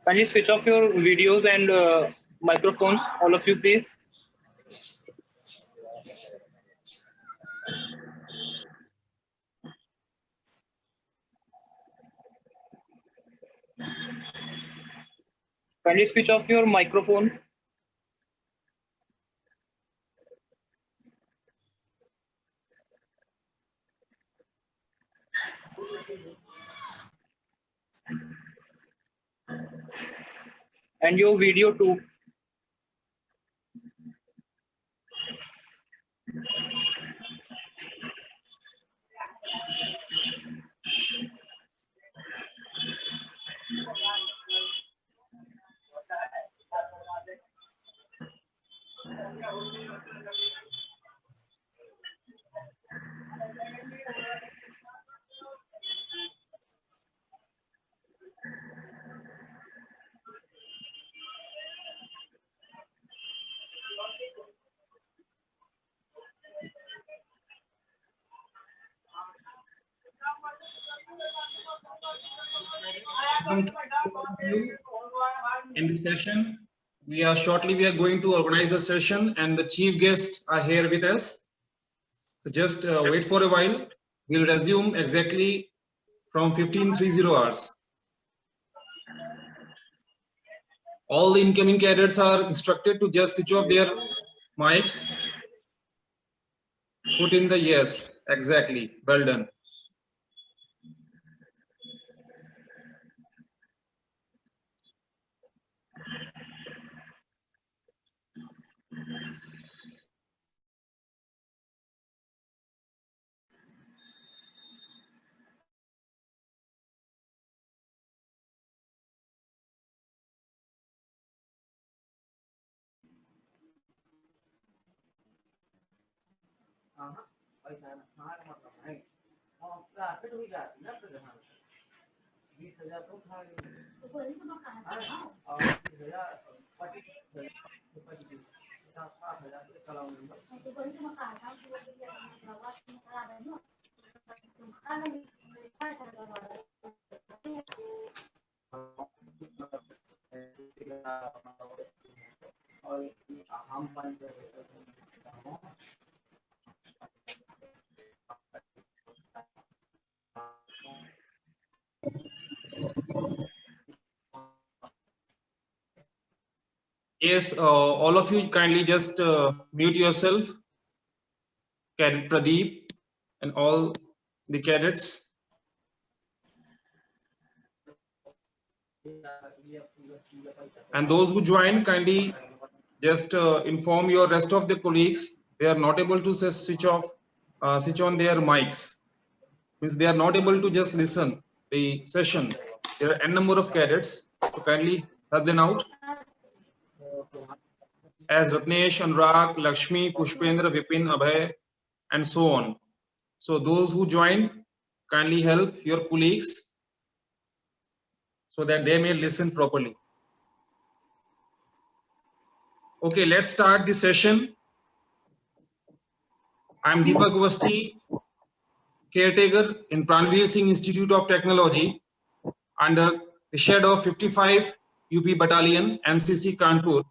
Can you switch off your videos and microphones, all of you, please? Can you switch off your microphone? And your video too. Welcome to all of you in the session. We are going to organize the session, and the chief guests are here with us. So just wait for a while. We'll resume exactly from 15:30 hours. All the incoming cadets are instructed to just switch off their mics. Put in the yes, exactly. Well done. Yes, all of you kindly just mute yourself. Cadet Pradeep and all the cadets. And those who join, kindly just inform your rest of the colleagues. They are not able to switch on their mics. Means they are not able to just listen the session. There are n number of cadets, so kindly help them out. As Ratnesh, Anurag, Lakshmi, Pushpendra, Vipin, Abhay, and so on. So those who join, kindly help your colleagues so that they may listen properly. Okay, let's start the session. I'm Deepak Awasthi, caretaker in Pranveer Singh Institute of Technology under the shadow of 55 UP Battalion, NCC Kanpur.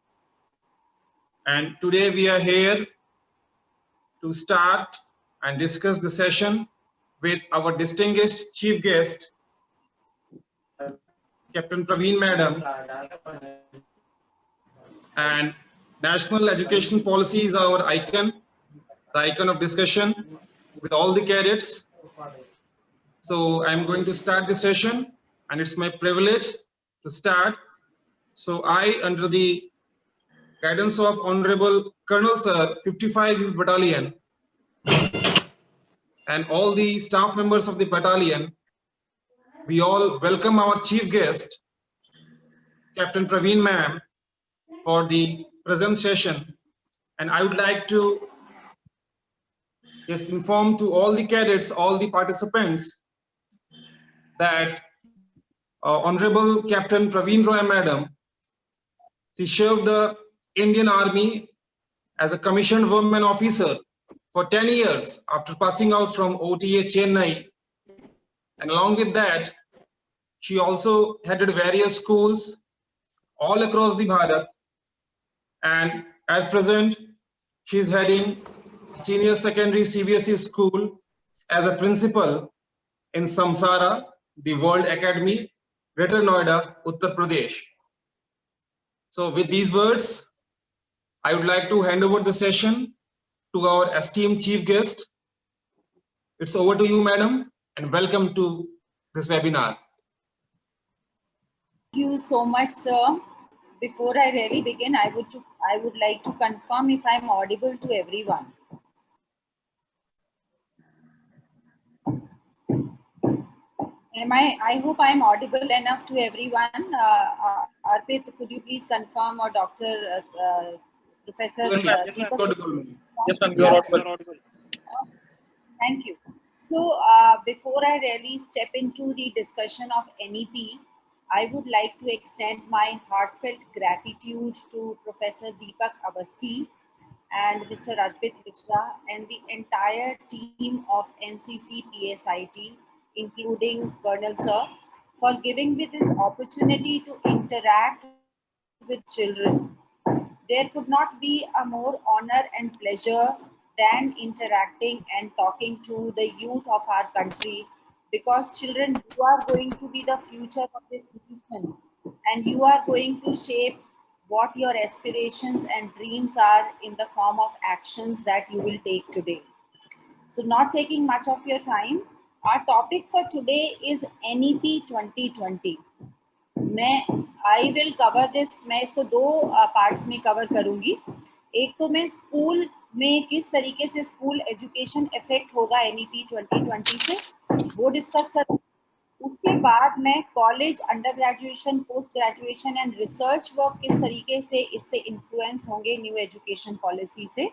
And today we are here to start and discuss the session with our distinguished chief guest, Captain Praveen Madam. And national education policy is our icon, the icon of discussion with all the cadets. So I'm going to start the session, and it's my privilege to start. So I, under the guidance of Honorable Colonel Sir, 55 Battalion, and all the staff members of the battalion, we all welcome our chief guest, Captain Praveen ma'am, for the present session. And I would like to just inform to all the cadets, all the participants, that Honorable Captain Praveen Roy madam, she served the Indian Army as a commissioned woman officer for 10 years after passing out from OTA Chennai. And along with that, she also headed various schools all across the Bharat. And at present, she is heading senior secondary CBSE school as a principal in Samsara, the World Academy, Greater Noida, Uttar Pradesh. So with these words, I would like to hand over the session to our esteemed chief guest. It's over to you, madam, and welcome to this webinar. Thank you so much, sir. Before I really begin, I would like to confirm if I'm audible to everyone. I hope I'm audible enough to everyone. Arpit, could you please confirm, or Dr. Professor? Yes, ma'am. Yes, ma'am. You are audible. Thank you. So before I really step into the discussion of NEP, I would like to extend my heartfelt gratitude to Professor Deepak Awasthi and Mr. Arpit Mishra and the entire team of NCC PSIT, including Colonel Sir, for giving me this opportunity to interact with children. There could not be a more honor and pleasure than interacting and talking to the youth of our country, because children, you are going to be the future of this nation, and you are going to shape what your aspirations and dreams are in the form of actions that you will take today. So not taking much of your time, our topic for today is NEP 2020. I will cover this, मैं इसको दो parts में cover करूंगी. एक तो मैं school में किस तरीके से स्कूल एजुकेशन इफेक्ट होगा NEP 2020 से, वो डिस्कस करूंगी. उसके बाद मैं college, under graduation, post graduation and research work किस तरीके से इससे इन्फ्लुएंस होंगे न्यू एजुकेशन पॉलिसी से,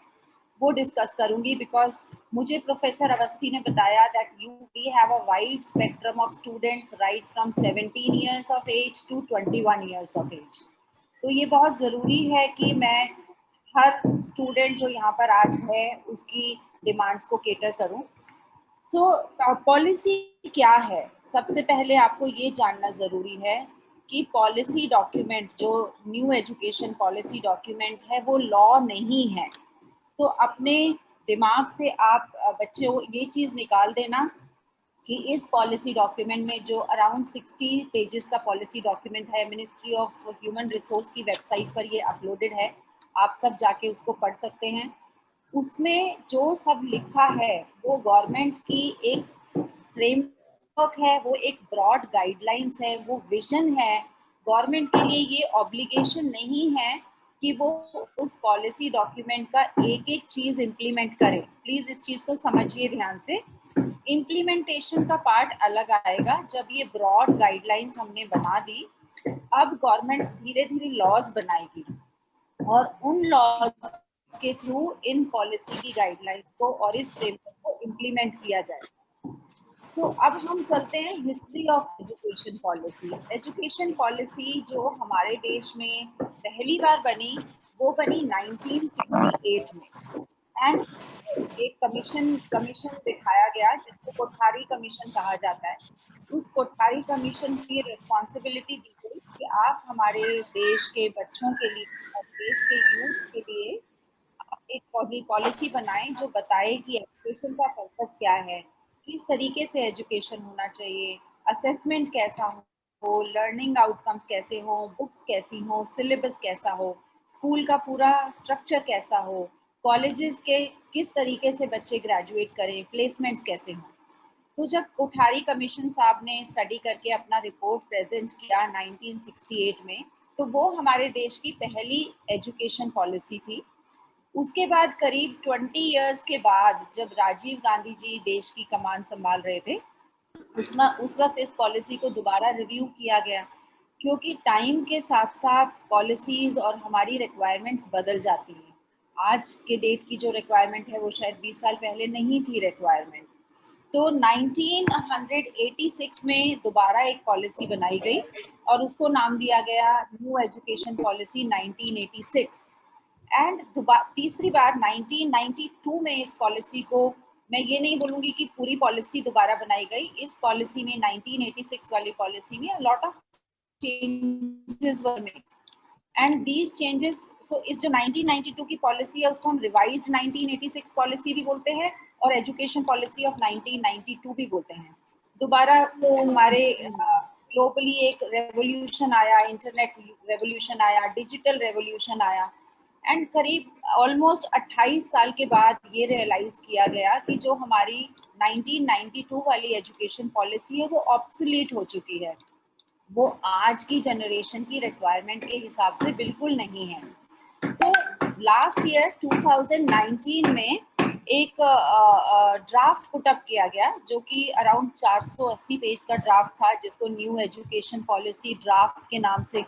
वो डिस्कस करूंगी. बिकॉज मुझे प्रोफेसर अवस्थी ने बताया that we have a wide spectrum of students right from 17 years of age to 21 years of age. तो ये बहुत ज़रूरी है कि मैं हर स्टूडेंट जो यहाँ पर आज है उसकी डिमांड्स को केटर करूँ. सो पॉलिसी क्या है, सबसे पहले आपको ये जानना ज़रूरी है कि पॉलिसी डॉक्यूमेंट, जो न्यू एजुकेशन पॉलिसी डॉक्यूमेंट है, वो लॉ नहीं है. तो अपने दिमाग से आप बच्चों ये चीज़ निकाल देना कि इस पॉलिसी डॉक्यूमेंट में, जो अराउंड 60 पेजेस का पॉलिसी डॉक्यूमेंट है, मिनिस्ट्री ऑफ ह्यूमन रिसोर्स की वेबसाइट पर ये अपलोडेड है, आप सब जाके उसको पढ़ सकते हैं. उसमें जो सब लिखा है वो गवर्नमेंट की एक फ्रेमवर्क है, वो एक ब्रॉड गाइडलाइंस है, वो विजन है. गवर्नमेंट के लिए ये ऑब्लिगेशन नहीं है कि वो उस पॉलिसी डॉक्यूमेंट का एक एक चीज इम्प्लीमेंट करे. प्लीज इस चीज को समझिए ध्यान से. इम्प्लीमेंटेशन का पार्ट अलग आएगा जब ये ब्रॉड गाइडलाइंस हमने बना दी. अब गवर्नमेंट धीरे धीरे लॉज बनाएगी और उन लॉज के थ्रू इन पॉलिसी की गाइडलाइंस को और इस फ्रेमवर्क को इम्प्लीमेंट किया जाए. सो अब हम चलते हैं history of education policy. Education policy जो हमारे देश में पहली बार बनी, वो बनी 1968 में. एंड एक कमीशन दिखाया गया जिसको कोठारी कमीशन कहा जाता है. उस कोठारी कमीशन की रिस्पॉन्सिबिलिटी दी गई कि आप हमारे देश के बच्चों के लिए और देश के यूथ के लिए एक पॉलिसी बनाएं जो बताए कि एजुकेशन का पर्पस क्या है, किस तरीके से एजुकेशन होना चाहिए, असेसमेंट कैसा हो, लर्निंग आउटकम्स कैसे हो, बुक्स कैसी हो, सिलेबस कैसा हो, स्कूल का पूरा स्ट्रक्चर कैसा हो, कॉलेजेस के किस तरीके से बच्चे ग्रेजुएट करें, प्लेसमेंट्स कैसे हों. तो जब कोठारी कमीशन साहब ने स्टडी करके अपना रिपोर्ट प्रेजेंट किया 1968 में, तो वो हमारे देश की पहली एजुकेशन पॉलिसी थी. उसके बाद करीब 20 इयर्स के बाद जब राजीव गांधी जी देश की कमान संभाल रहे थे, उस वक्त इस पॉलिसी को दोबारा रिव्यू किया गया, क्योंकि टाइम के साथ साथ पॉलिसीज और हमारी रिक्वायरमेंट्स बदल जाती हैं। आज के डेट की जो रिक्वायरमेंट है वो शायद 20 साल पहले नहीं थी रिक्वायरमेंट। तो 1986 में दोबारा एक पॉलिसी बनाई गई और उसको नाम दिया गया न्यू एजुकेशन पॉलिसी 1986। एंड तीसरी बार 1992 में इस पॉलिसी को, मैं ये नहीं बोलूंगी कि पूरी पॉलिसी दोबारा बनाई गई, इस पॉलिसी में 1986 वाली पॉलिसी में lot of changes were made and these changes, so इस जो 1992 की पॉलिसी है उसको हम रिवाइज्ड 1986 पॉलिसी भी बोलते हैं और एजुकेशन पॉलिसी ऑफ 1992 भी बोलते हैं। दोबारा तो हमारे ग्लोबली एक रेवोल्यूशन आया, इंटरनेट रेवोल्यूशन आया, डिजिटल रेवोल्यूशन आया एंड करीब ऑलमोस्ट 28 साल के बाद ये रियलाइज किया गया कि जो हमारी 1992 वाली एजुकेशन पॉलिसी है वो ऑब्सोलीट हो चुकी है, वो आज की जनरेशन की रिक्वायरमेंट के हिसाब से बिल्कुल नहीं है। तो लास्ट ईयर 2019 में एक ड्राफ्ट पुटअप किया गया जो कि अराउंड 480 पेज का ड्राफ्ट था, जिसको न्यू एजुकेशन पॉलिसी ड्राफ्ट के नाम से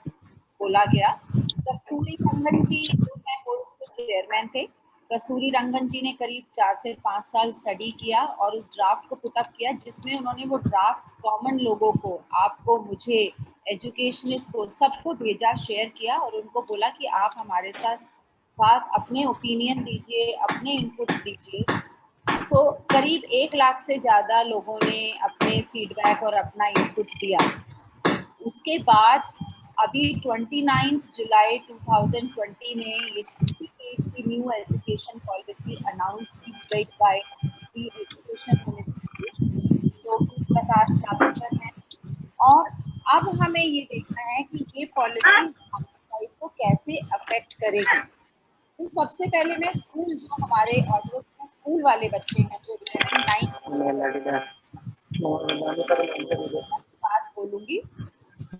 बोला गया। कस्तूरी रंगन जी जो है वो चेयरमैन थे। कस्तूरी रंगन जी ने करीब 4 से 5 साल स्टडी किया और उस ड्राफ्ट को पुटअप किया, जिसमें उन्होंने वो ड्राफ्ट कॉमन लोगों को, आपको, मुझे, एजुकेशनिस्ट को, सबको भेजा, शेयर किया और उनको बोला कि आप हमारे साथ अपने ओपिनियन दीजिए, अपने इनपुट्स दीजिए। सो करीब 1 लाख से ज़्यादा लोगों ने अपने फीडबैक और अपना इनपुट दिया। उसके बाद अभी 29 जुलाई 2020 में ये 60 पेज की न्यू एजुकेशन पॉलिसी अनाउंस की गई बाय द एजुकेशन मिनिस्ट्री योगी प्रकाश जावड़ेकर हैं। और अब हमें ये देखना है कि ये पॉलिसी हमारी लाइफ को कैसे अफेक्ट करेगी। तो सबसे पहले मैं स्कूल, जो हमारे ऑडियंस में स्कूल वाले बच्चे हैं जो 11, 9 बात बोलूंगी।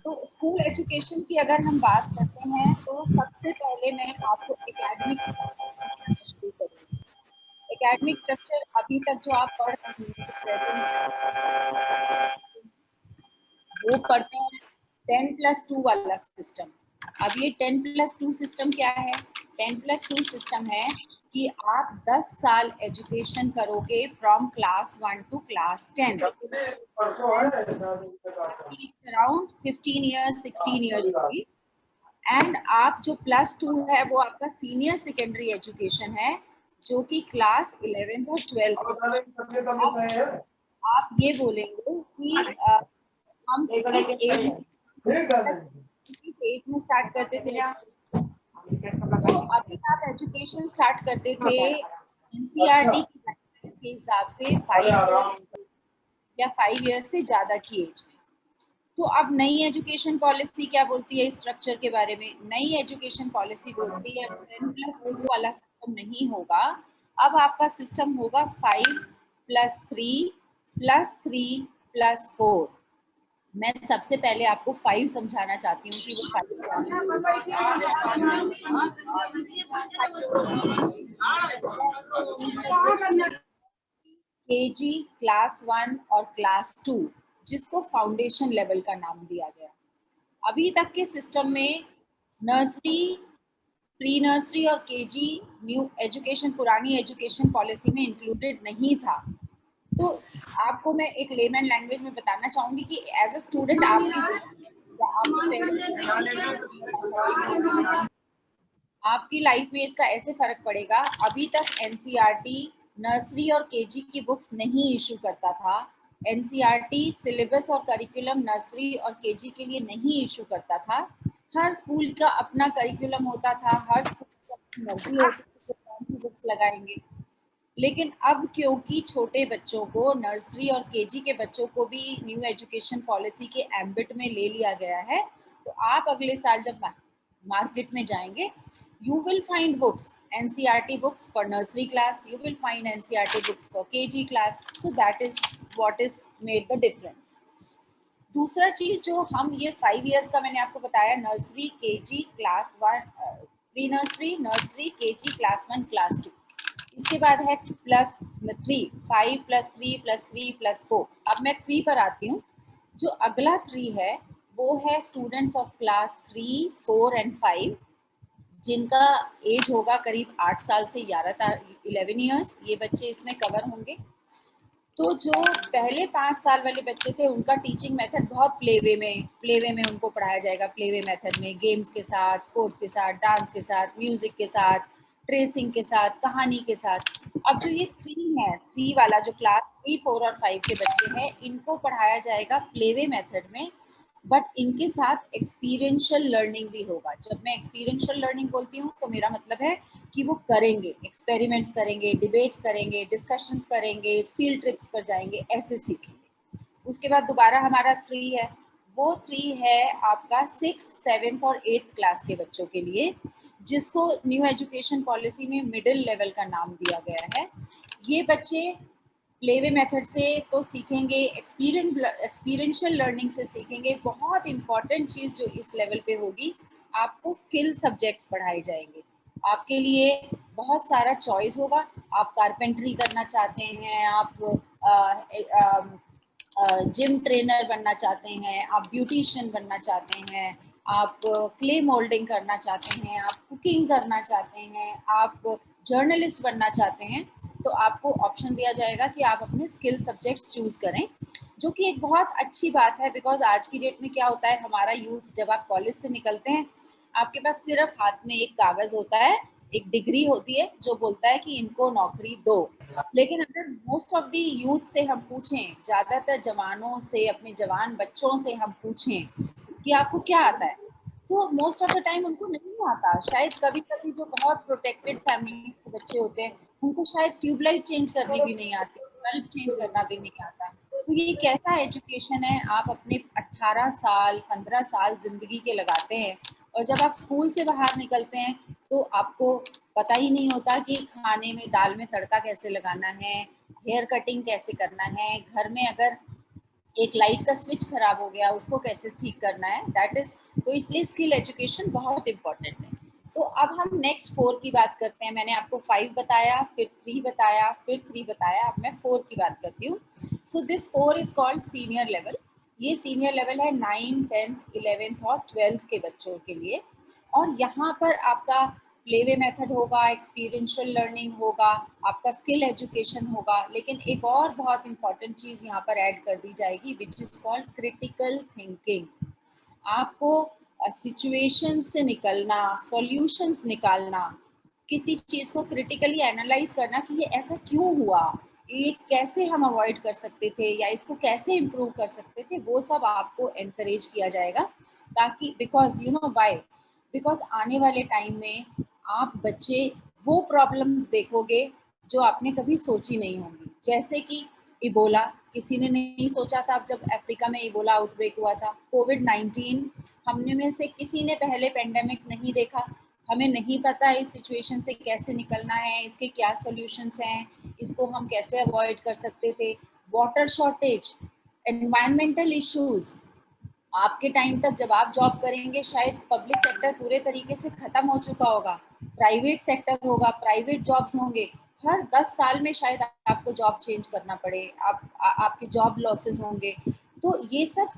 तो स्कूल एजुकेशन की अगर हम बात करते हैं तो सबसे पहले मैं आपको एकेडमिक शुरू करूँगी। एकेडमिक स्ट्रक्चर अभी तक जो आप पढ़ रहे होंगे, जो प्रेजेंट वो पढ़ते हैं 10+2 वाला सिस्टम। अब ये 10+2 सिस्टम क्या है? 10+2 सिस्टम है कि आप 10 साल एजुकेशन करोगे from class 1 to class 10। Around 15 years 16 years होगी। एंड आप जो +2 है वो आपका सीनियर सेकेंडरी एजुकेशन है, जो कि क्लास 11th और 12th। आप ये बोलेंगे कि हम किस एज में स्टार्ट करते थे? तो अभी आप एजुकेशन स्टार्ट करते थे एनसीईआरटी के हिसाब से 5 ईयर से ज्यादा की एज में। तो अब नई एजुकेशन पॉलिसी क्या बोलती है स्ट्रक्चर के बारे में? नई एजुकेशन पॉलिसी बोलती है 10+2 वाला सिस्टम नहीं होगा, अब आपका सिस्टम होगा 5+3+3+4। मैं सबसे पहले आपको 5 समझाना चाहती हूँ कि वो 5 केजी, क्लास 1 और क्लास 2, जिसको फाउंडेशन लेवल का नाम दिया गया। अभी तक के सिस्टम में नर्सरी, प्री नर्सरी और केजी न्यू एजुकेशन, पुरानी एजुकेशन पॉलिसी में इंक्लूडेड नहीं था। तो आपको मैं एक लेमन लैंग्वेज में बताना चाहूंगी कि एज अ स्टूडेंट आपकी लाइफ में इसका ऐसे फर्क पड़ेगा। अभी तक एनसीईआरटी नर्सरी और केजी की बुक्स नहीं इशू करता था। एनसीईआरटी सिलेबस और करिकुलम नर्सरी और केजी के लिए नहीं इशू करता था। हर स्कूल का अपना करिकुलम होता था, हर स्कूल की मर्जी होती थी कि कौन सी बुक्स लगाएंगे। लेकिन अब क्योंकि छोटे बच्चों को, नर्सरी और केजी के बच्चों को भी न्यू एजुकेशन पॉलिसी के एम्बिट में ले लिया गया है, तो आप अगले साल जब मार्केट में जाएंगे, you will find books, NCERT books for nursery class, you will find NCERT books for KG class, so that is what is made the difference. दूसरा चीज जो हम ये 5 years का मैंने आपको बताया, nursery, KG, class 1, pre nursery, nursery, KG, class 1, class 2। इसके बाद है +3, 5 + 3 + 3 + 4। अब मैं 3 पर आती हूँ। जो अगला 3 है वो है स्टूडेंट्स ऑफ क्लास 3, 4 एंड 5, जिनका एज होगा करीब 8 साल से 11 ईयर्स। ये बच्चे इसमें कवर होंगे। तो जो पहले 5 साल वाले बच्चे थे उनका टीचिंग मेथड बहुत प्लेवे में उनको पढ़ाया जाएगा। प्लेवे मेथड में गेम्स के साथ, स्पोर्ट्स के साथ, डांस के साथ, म्यूजिक के साथ, ट्रेसिंग के साथ, कहानी के साथ। अब जो ये 3 है, 3 वाला जो क्लास 3, 4 और 5 के बच्चे हैं, इनको पढ़ाया जाएगा प्लेवे मेथड में, बट इनके साथ एक्सपीरियंशियल लर्निंग भी होगा। जब मैं एक्सपीरियंशियल लर्निंग बोलती हूँ तो मेरा मतलब है कि वो करेंगे, एक्सपेरिमेंट्स करेंगे, डिबेट्स करेंगे, डिस्कशंस करेंगे, फील्ड ट्रिप्स पर जाएंगे, ऐसे सीखेंगे। उसके बाद दोबारा हमारा 3 है, वो 3 है आपका 6th, 7th और 8th क्लास के बच्चों के लिए, जिसको न्यू एजुकेशन पॉलिसी में मिडिल लेवल का नाम दिया गया है। ये बच्चे प्लेवे मेथड से तो सीखेंगे, एक्सपीरियंशियल लर्निंग से सीखेंगे। बहुत इंपॉर्टेंट चीज़ जो इस लेवल पे होगी, आपको स्किल सब्जेक्ट्स पढ़ाए जाएंगे। आपके लिए बहुत सारा चॉइस होगा। आप कारपेंटरी करना चाहते हैं, आप जिम ट्रेनर बनना चाहते हैं, आप ब्यूटिशियन बनना चाहते हैं, आप क्ले मोल्डिंग करना चाहते हैं, आप कुकिंग करना चाहते हैं, आप जर्नलिस्ट बनना चाहते हैं, तो आपको ऑप्शन दिया जाएगा कि आप अपने स्किल सब्जेक्ट्स चूज करें, जो कि एक बहुत अच्छी बात है। बिकॉज आज की डेट में क्या होता है, हमारा यूथ जब आप कॉलेज से निकलते हैं, आपके पास सिर्फ हाथ में एक कागज होता है, एक डिग्री होती है जो बोलता है कि इनको नौकरी दो। लेकिन अगर मोस्ट ऑफ दी यूथ से हम पूछें, ज्यादातर जवानों से, अपने जवान बच्चों से हम पूछें कि आपको क्या आता है, तो मोस्ट ऑफ द टाइम उनको नहीं आता। शायद कभी कभी जो बहुत प्रोटेक्टेड फैमिलीज के बच्चे होते हैं, उनको शायद ट्यूबलाइट चेंज करनी भी नहीं आती, बल्ब चेंज करना भी नहीं आता। तो ये कैसा एजुकेशन है, आप अपने 18 साल 15 साल जिंदगी के लगाते हैं, और जब आप स्कूल से बाहर निकलते हैं तो आपको पता ही नहीं होता कि खाने में, दाल में तड़का कैसे लगाना है, हेयर कटिंग कैसे करना है, घर में अगर एक लाइट का स्विच खराब हो गया उसको कैसे ठीक करना है, दैट इज। तो इसलिए स्किल एजुकेशन बहुत इंपॉर्टेंट है। तो अब हम नेक्स्ट 4 की बात करते हैं। मैंने आपको 5 बताया, फिर 3 बताया, फिर 3 बताया, अब मैं 4 की बात करती हूँ। So this 4 is called senior level. ये सीनियर लेवल है 9, 10th, 11th और 12th के बच्चों के लिए। और यहाँ पर आपका प्लेवे मेथड होगा, एक्सपीरियंशियल लर्निंग होगा, आपका स्किल एजुकेशन होगा। लेकिन एक और बहुत इंपॉर्टेंट चीज़ यहाँ पर ऐड कर दी जाएगी, which is called critical thinking. आपको सिचुएशन से निकलना, सॉल्यूशंस निकालना, किसी चीज़ को क्रिटिकली एनालाइज करना कि ये ऐसा क्यों हुआ, ये कैसे हम अवॉइड कर सकते थे, या इसको कैसे इम्प्रूव कर सकते थे, वो सब आपको एनकरेज किया जाएगा। ताकि because you know why, because आने वाले टाइम में आप बच्चे वो प्रॉब्लम्स देखोगे जो आपने कभी सोची नहीं होंगी। जैसे कि इबोला, किसी ने नहीं सोचा था। अब जब अफ्रीका में इबोला आउटब्रेक हुआ था, कोविड-19, हमने में से किसी ने पहले पेंडेमिक नहीं देखा। हमें नहीं पता इस सिचुएशन से कैसे निकलना है, इसके क्या सॉल्यूशंस हैं, इसको हम कैसे अवॉइड कर सकते थे। वाटर शॉर्टेज, एनवायरमेंटल इश्यूज, आपके टाइम तक जब आप जॉब करेंगे शायद पब्लिक सेक्टर पूरे तरीके से खत्म हो चुका होगा, प्राइवेट सेक्टर होगा, प्राइवेट जॉब्स होंगे। हर 10 साल में शायद आपको जॉब चेंज करना पड़े, आपके जॉब लॉसेस होंगे। तो ये सब,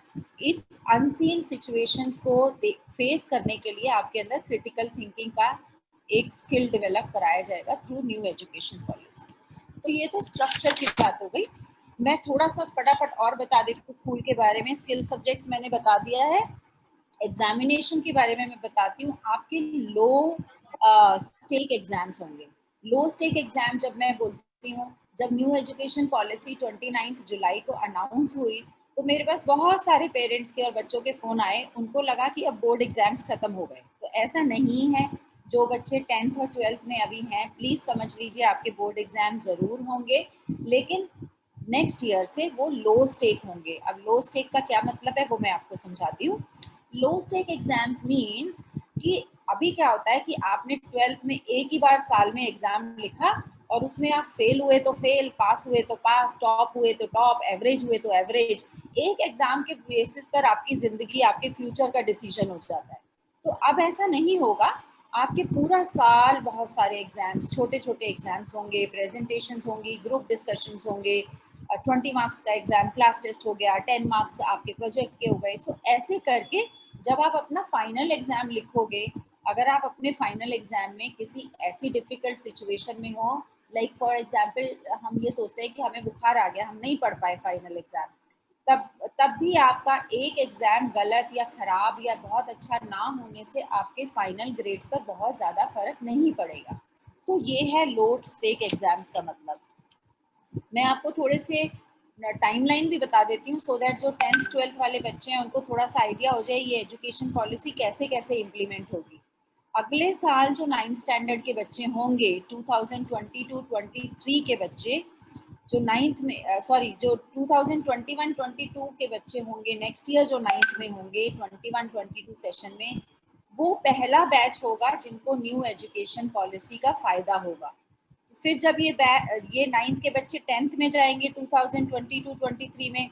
इस अनसीन सिचुएशंस को फेस करने के लिए आपके अंदर क्रिटिकल थिंकिंग का एक स्किल डेवलप कराया जाएगा थ्रू न्यू एजुकेशन पॉलिसी। तो ये तो स्ट्रक्चर की बात हो गई। मैं थोड़ा सा फटाफट और बता देती हूँ स्कूल के बारे में। स्किल सब्जेक्ट्स मैंने बता दिया है। एग्जामिनेशन के बारे में मैं बताती हूँ। आपके लो स्टेक एग्जाम्स होंगे। लो स्टेक एग्जाम जब मैं बोलती हूँ, जब न्यू एजुकेशन पॉलिसी 29 जुलाई को अनाउंस हुई, तो मेरे पास बहुत सारे पेरेंट्स के और बच्चों के फोन आए। उनको लगा कि अब बोर्ड एग्जाम्स खत्म हो गए। तो ऐसा नहीं है। जो बच्चे 10th और 12th में अभी हैं, प्लीज समझ लीजिए आपके बोर्ड एग्जाम जरूर होंगे, लेकिन नेक्स्ट ईयर से वो लो स्टेक होंगे। अब लो स्टेक का क्या मतलब है वो मैं आपको समझाती हूँ। लो स्टेक एग्जाम्स मीन्स कि अभी क्या होता है कि आपने 12th में एक ही बार साल में एग्जाम लिखा, और उसमें आप फेल हुए तो फेल, पास हुए तो पास, टॉप हुए तो टॉप, एवरेज हुए तो एवरेज। एक एग्जाम के बेसिस पर आपकी जिंदगी, आपके फ्यूचर का डिसीजन हो जाता है। तो अब ऐसा नहीं होगा। आपके पूरा साल बहुत सारे एग्जाम्स, छोटे छोटे एग्जाम्स होंगे, प्रेजेंटेशंस होंगी, ग्रुप डिस्कशंस होंगे, 20 मार्क्स का एग्जाम, क्लास टेस्ट हो गया, 10 मार्क्स आपके प्रोजेक्ट के हो गए। सो ऐसे करके जब आप अपना फाइनल एग्जाम लिखोगे, अगर आप अपने फाइनल एग्जाम में किसी ऐसी डिफिकल्ट सिचुएशन में हो, लाइक फॉर एग्जाम्पल हम ये सोचते हैं कि हमें बुखार आ गया, हम नहीं पढ़ पाए फाइनल एग्जाम, तब तब भी आपका एक एग्जाम गलत या खराब या बहुत अच्छा ना होने से आपके फाइनल ग्रेड्स पर बहुत ज़्यादा फर्क नहीं पड़ेगा। तो ये है लोड स्टेक एग्जाम्स का मतलब। मैं आपको थोड़े से टाइमलाइन भी बता देती हूँ, सो दैट जो 10th 12th वाले बच्चे हैं उनको थोड़ा सा आइडिया हो जाए ये एजुकेशन पॉलिसी कैसे कैसे इम्प्लीमेंट होगी। अगले साल जो 9th स्टैंडर्ड के बच्चे होंगे, 2022-23 के बच्चे, जो 9th में जो 2021-22 के बच्चे होंगे नेक्स्ट ईयर, जो 9th में होंगे 21-22 सेशन में, वो पहला बैच होगा जिनको न्यू एजुकेशन पॉलिसी का फायदा होगा। फिर जब ये 9th के बच्चे 10th में जाएंगे 2022-23 में,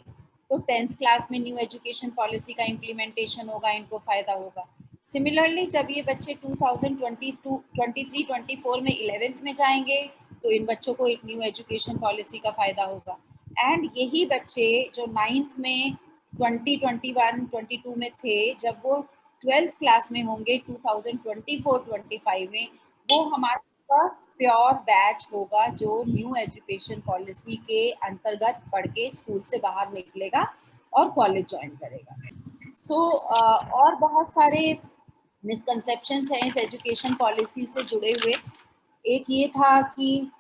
तो 10th क्लास में न्यू एजुकेशन पॉलिसी का इम्प्लीमेंटेशन होगा, इनको फायदा होगा। सिमिलरली जब ये बच्चे 2022-23-24 में 11th में जाएंगे, तो इन बच्चों को एक न्यू एजुकेशन पॉलिसी का फायदा होगा। एंड यही बच्चे जो 9th में 2021-22 में थे, जब वो 12th क्लास में होंगे 2024-25 में, वो हमारे फर्स्ट प्योर बैच होगा जो न्यू एजुकेशन पॉलिसी के अंतर्गत पढ़ के स्कूल से बाहर निकलेगा और कॉलेज ज्वाइन करेगा। सो और बहुत सारे मिसकंसेप्शंस हैं इस एजुकेशन पॉलिसी से जुड़े हुए। एक ये था कि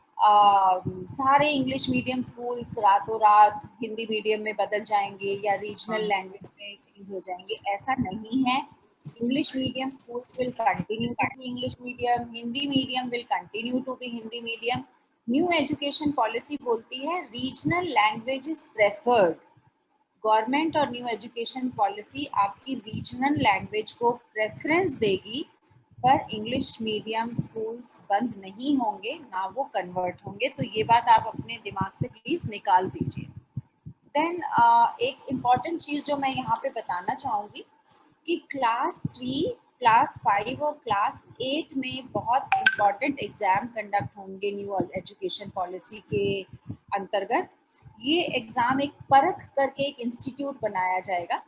सारे इंग्लिश मीडियम स्कूल्स रातों रात हिंदी मीडियम में बदल जाएंगे या रीजनल लैंग्वेज में चेंज हो जाएंगे। ऐसा नहीं है। English medium schools will continue to be English medium, Hindi medium will continue to be Hindi medium. New education policy बोलती है regional languages preferred. गवर्नमेंट और न्यू एजुकेशन पॉलिसी आपकी रीजनल लैंग्वेज को प्रेफरेंस देगी, पर इंग्लिश मीडियम स्कूल्स बंद नहीं होंगे, ना वो कन्वर्ट होंगे। तो ये बात आप अपने दिमाग से प्लीज निकाल दीजिए। देन एक इम्पॉर्टेंट चीज जो मैं यहाँ पे बताना चाहूँगी कि क्लास 3, क्लास 5 और क्लास 8 में बहुत इम्पॉर्टेंट एग्जाम कंडक्ट होंगे न्यू एजुकेशन पॉलिसी के अंतर्गत। ये एग्जाम एक परख करके एक इंस्टीट्यूट बनाया जाएगा।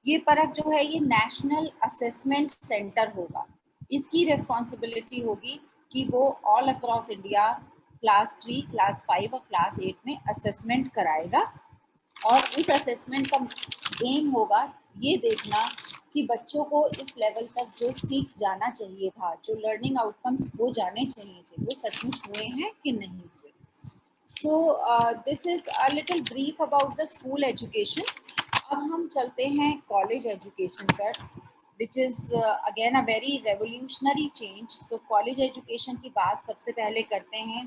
ये परख जो है ये नेशनल असेसमेंट सेंटर होगा। इसकी रिस्पॉन्सिबिलिटी होगी कि वो all across India class 3, class 5 और क्लास 8 में असेसमेंट कराएगा। और इस असेसमेंट का एम होगा ये देखना कि बच्चों को इस लेवल तक जो सीख जाना चाहिए था, जो लर्निंग आउटकम्स हो जाने चाहिए थे, वो सचमुच हुए हैं कि नहीं हुए। So this is a little brief about the school education. अब हम चलते हैं कॉलेज एजुकेशन पर, which is again a very revolutionary change. So college education की बात सबसे पहले करते हैं।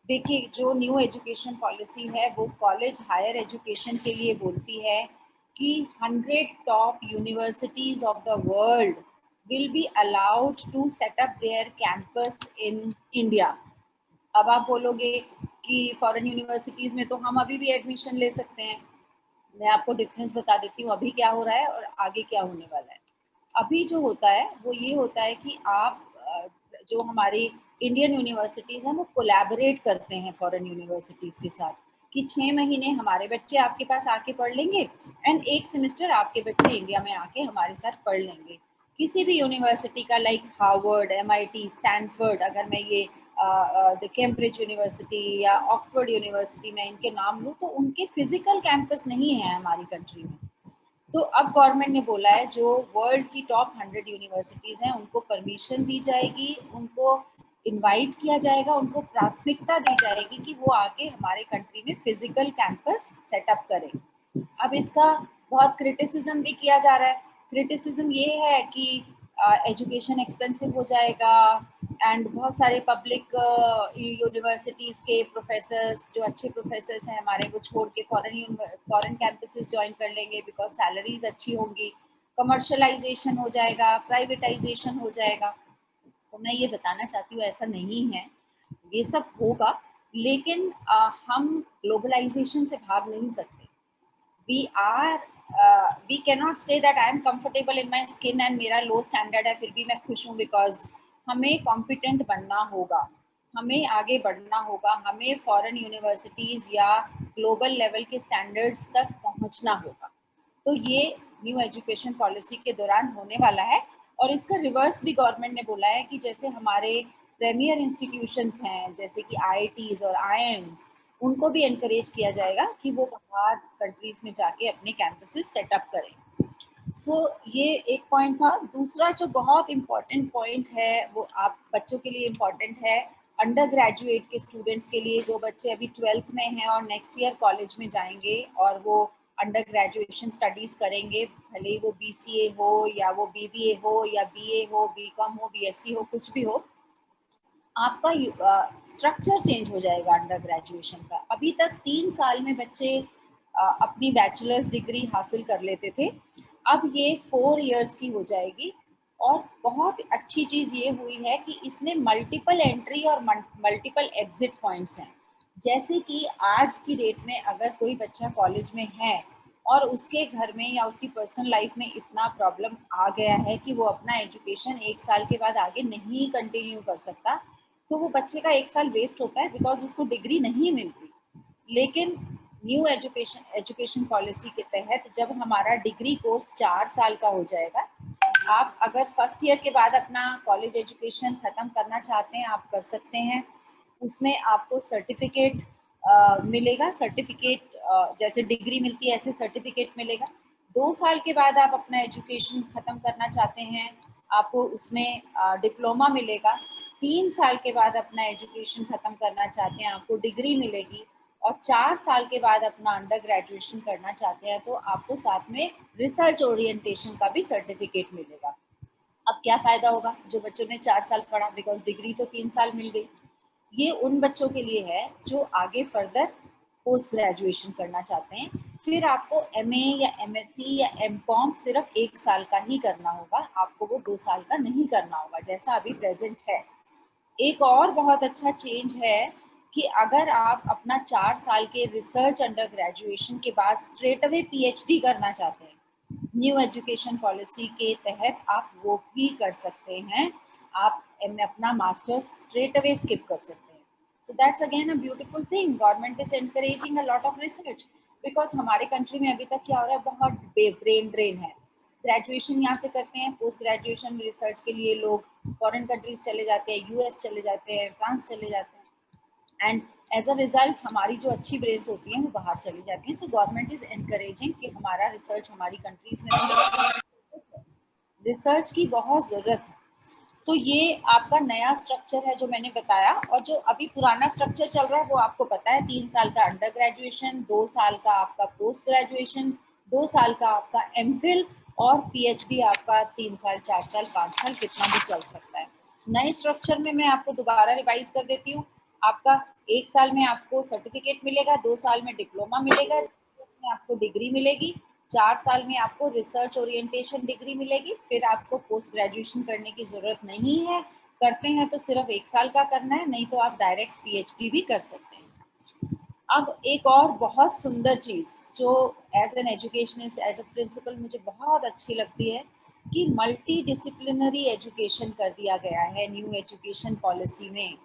देखिए, जो न्यू एजुकेशन पॉलिसी है वो कॉलेज हायर एजुकेशन के लिए बोलती है कि 100 top universities of the world will be allowed to set up their campus in India. अब आप बोलोगे कि फॉरेन यूनिवर्सिटीज में तो हम अभी भी एडमिशन ले सकते हैं। मैं आपको डिफरेंस बता देती हूँ अभी क्या हो रहा है और आगे क्या होने वाला है। अभी जो होता है वो ये होता है कि आप जो हमारी इंडियन यूनिवर्सिटीज़ हैं वो कोलैबोरेट करते हैं फॉरेन यूनिवर्सिटीज़ के साथ कि 6 महीने हमारे बच्चे आपके पास आके पढ़ लेंगे एंड एक सेमेस्टर आपके बच्चे इंडिया में आके हमारे साथ पढ़ लेंगे। किसी भी यूनिवर्सिटी का लाइक हार्वर्ड, MIT, स्टैनफोर्ड, अगर मैं ये द कैम्ब्रिज यूनिवर्सिटी या ऑक्सफोर्ड यूनिवर्सिटी में इनके नाम लूँ, तो उनके फिजिकल कैंपस नहीं है हमारी कंट्री में। तो अब गवर्नमेंट ने बोला है जो वर्ल्ड की टॉप 100 यूनिवर्सिटीज़ हैं उनको परमिशन दी जाएगी, उनको इनवाइट किया जाएगा, उनको प्राथमिकता दी जाएगी कि वो आके हमारे कंट्री में फिजिकल कैंपस सेटअप करें। अब इसका बहुत क्रिटिसिज्म भी किया जा रहा है। क्रिटिसिज्म ये है कि एजुकेशन एक्सपेंसिव हो जाएगा एंड बहुत सारे पब्लिक यूनिवर्सिटीज़ के प्रोफेसर्स, जो अच्छे प्रोफेसर्स हैं हमारे, वो छोड़ के फॉरेन कैंपसेस ज्वाइन कर लेंगे बिकॉज सैलरीज अच्छी होंगी। कमर्शलाइजेशन हो जाएगा, प्राइवेटाइजेशन हो जाएगा। तो मैं ये बताना चाहती हूँ ऐसा नहीं है, ये सब होगा, लेकिन हम ग्लोबलाइजेशन से भाग नहीं सकते। we cannot say that I am comfortable in my skin and मेरा लो स्टैंडर्ड है फिर भी मैं खुश हूँ बिकॉज हमें कॉम्पिटेंट बनना होगा, हमें आगे बढ़ना होगा, हमें फॉरेन यूनिवर्सिटीज़ या ग्लोबल लेवल के स्टैंडर्ड्स तक पहुंचना होगा। तो ये न्यू एजुकेशन पॉलिसी के दौरान होने वाला है। और इसका रिवर्स भी गवर्नमेंट ने बोला है कि जैसे हमारे प्रीमियर इंस्टीट्यूशंस हैं जैसे कि आईआईटीज और आईआईएम्स, उनको भी एनकरेज किया जाएगा कि वो बाहर कंट्रीज में जाके अपने कैंपसेस सेटअप करें। सो ये एक पॉइंट था। दूसरा जो बहुत इम्पोर्टेंट पॉइंट है वो आप बच्चों के लिए इम्पोर्टेंट है, अंडर ग्रेजुएट के स्टूडेंट्स के लिए, जो बच्चे अभी 12th में हैं और नेक्स्ट ईयर कॉलेज में जाएंगे और वो अंडर ग्रेजुएशन स्टडीज करेंगे, भले ही वो बीसीए हो या वो बीबीए हो या बीए हो, बीकॉम हो, बीएससी हो, कुछ भी हो, आपका स्ट्रक्चर चेंज हो जाएगा अंडर ग्रेजुएशन का। अभी तक 3 साल में बच्चे अपनी बैचलर्स डिग्री हासिल कर लेते थे, अब ये 4 इयर्स की हो जाएगी। और बहुत अच्छी चीज़ ये हुई है कि इसमें मल्टीपल एंट्री और मल्टीपल एग्जिट पॉइंट्स हैं। जैसे कि आज की डेट में अगर कोई बच्चा कॉलेज में है और उसके घर में या उसकी पर्सनल लाइफ में इतना प्रॉब्लम आ गया है कि वो अपना एजुकेशन 1 साल के बाद आगे नहीं कंटिन्यू कर सकता, तो वो बच्चे का 1 साल वेस्ट होता है बिकॉज उसको डिग्री नहीं मिलती। लेकिन न्यू एजुकेशन पॉलिसी के तहत जब हमारा डिग्री कोर्स 4 साल का हो जाएगा, आप अगर फर्स्ट ईयर के बाद अपना कॉलेज एजुकेशन ख़त्म करना चाहते हैं, आप कर सकते हैं। उसमें आपको सर्टिफिकेट मिलेगा, सर्टिफिकेट जैसे डिग्री मिलती है ऐसे सर्टिफिकेट मिलेगा। 2 साल के बाद आप अपना एजुकेशन ख़त्म करना चाहते हैं, आपको उसमें डिप्लोमा मिलेगा। 3 साल के बाद अपना एजुकेशन ख़त्म करना चाहते हैं, आपको डिग्री मिलेगी। और 4 साल के बाद अपना अंडर ग्रेजुएशन करना चाहते हैं तो आपको साथ में रिसर्च ओरिएंटेशन का भी सर्टिफिकेट मिलेगा। अब क्या फ़ायदा होगा जो बच्चों ने 4 साल पढ़ा, बिकॉज डिग्री तो 3 साल मिल गई। ये उन बच्चों के लिए है जो आगे फर्दर पोस्ट ग्रेजुएशन करना चाहते हैं। फिर आपको एमए या एमएससी या एमकॉम सिर्फ 1 साल का ही करना होगा, आपको वो 2 साल का नहीं करना होगा जैसा अभी प्रेजेंट है। एक और बहुत अच्छा चेंज है कि अगर आप अपना 4 साल के रिसर्च अंडर ग्रेजुएशन के बाद स्ट्रेट अवे पीएचडी करना चाहते हैं, न्यू एजुकेशन पॉलिसी के तहत आप वो भी कर सकते हैं। आप अपना मास्टर्स स्ट्रेट अवे स्किप कर सकते हैं। So that's again a beautiful thing. Government is encouraging a lot of research, because हमारे कंट्री में अभी तक क्या हो रहा है, बहुत ब्रेन ड्रेन है। ग्रेजुएशन यहाँ से करते हैं, पोस्ट ग्रेजुएशन रिसर्च के लिए लोग फॉरेन कंट्रीज चले जाते हैं, यूएस चले जाते हैं, फ्रांस चले जाते हैं, एंड एज अ रिजल्ट हमारी जो अच्छी ब्रेन्स होती हैं वो बाहर चली जाती हैं। सो गवर्नमेंट इज एनकरेजिंग कि हमारा रिसर्च हमारी कंट्रीज में, रिसर्च की बहुत ज़रूरत है। तो ये आपका नया स्ट्रक्चर है जो मैंने बताया। और जो अभी पुराना स्ट्रक्चर चल रहा है वो आपको पता है, 3 साल का अंडर ग्रेजुएशन, 2 साल का आपका पोस्ट ग्रेजुएशन, 2 साल का आपका एमफिल और पीएचडी आपका 3 साल, 4 साल, 5 साल कितना भी चल सकता है। नए स्ट्रक्चर में मैं आपको दोबारा रिवाइज कर देती हूँ। आपका 1 साल में आपको सर्टिफिकेट मिलेगा, 2 साल में डिप्लोमा मिलेगा, में आपको डिग्री मिलेगी, 4 साल में आपको रिसर्च ओरिएंटेशन डिग्री मिलेगी। फिर आपको पोस्ट ग्रेजुएशन करने की ज़रूरत नहीं है, करते हैं तो सिर्फ 1 साल का करना है, नहीं तो आप डायरेक्ट पीएचडी भी कर सकते हैं। अब एक और बहुत सुंदर चीज़ जो as an educationist, as a principal मुझे बहुत अच्छी लगती है कि मल्टी डिसिप्लिनरी एजुकेशन कर दिया गया है न्यू एजुकेशन पॉलिसी में।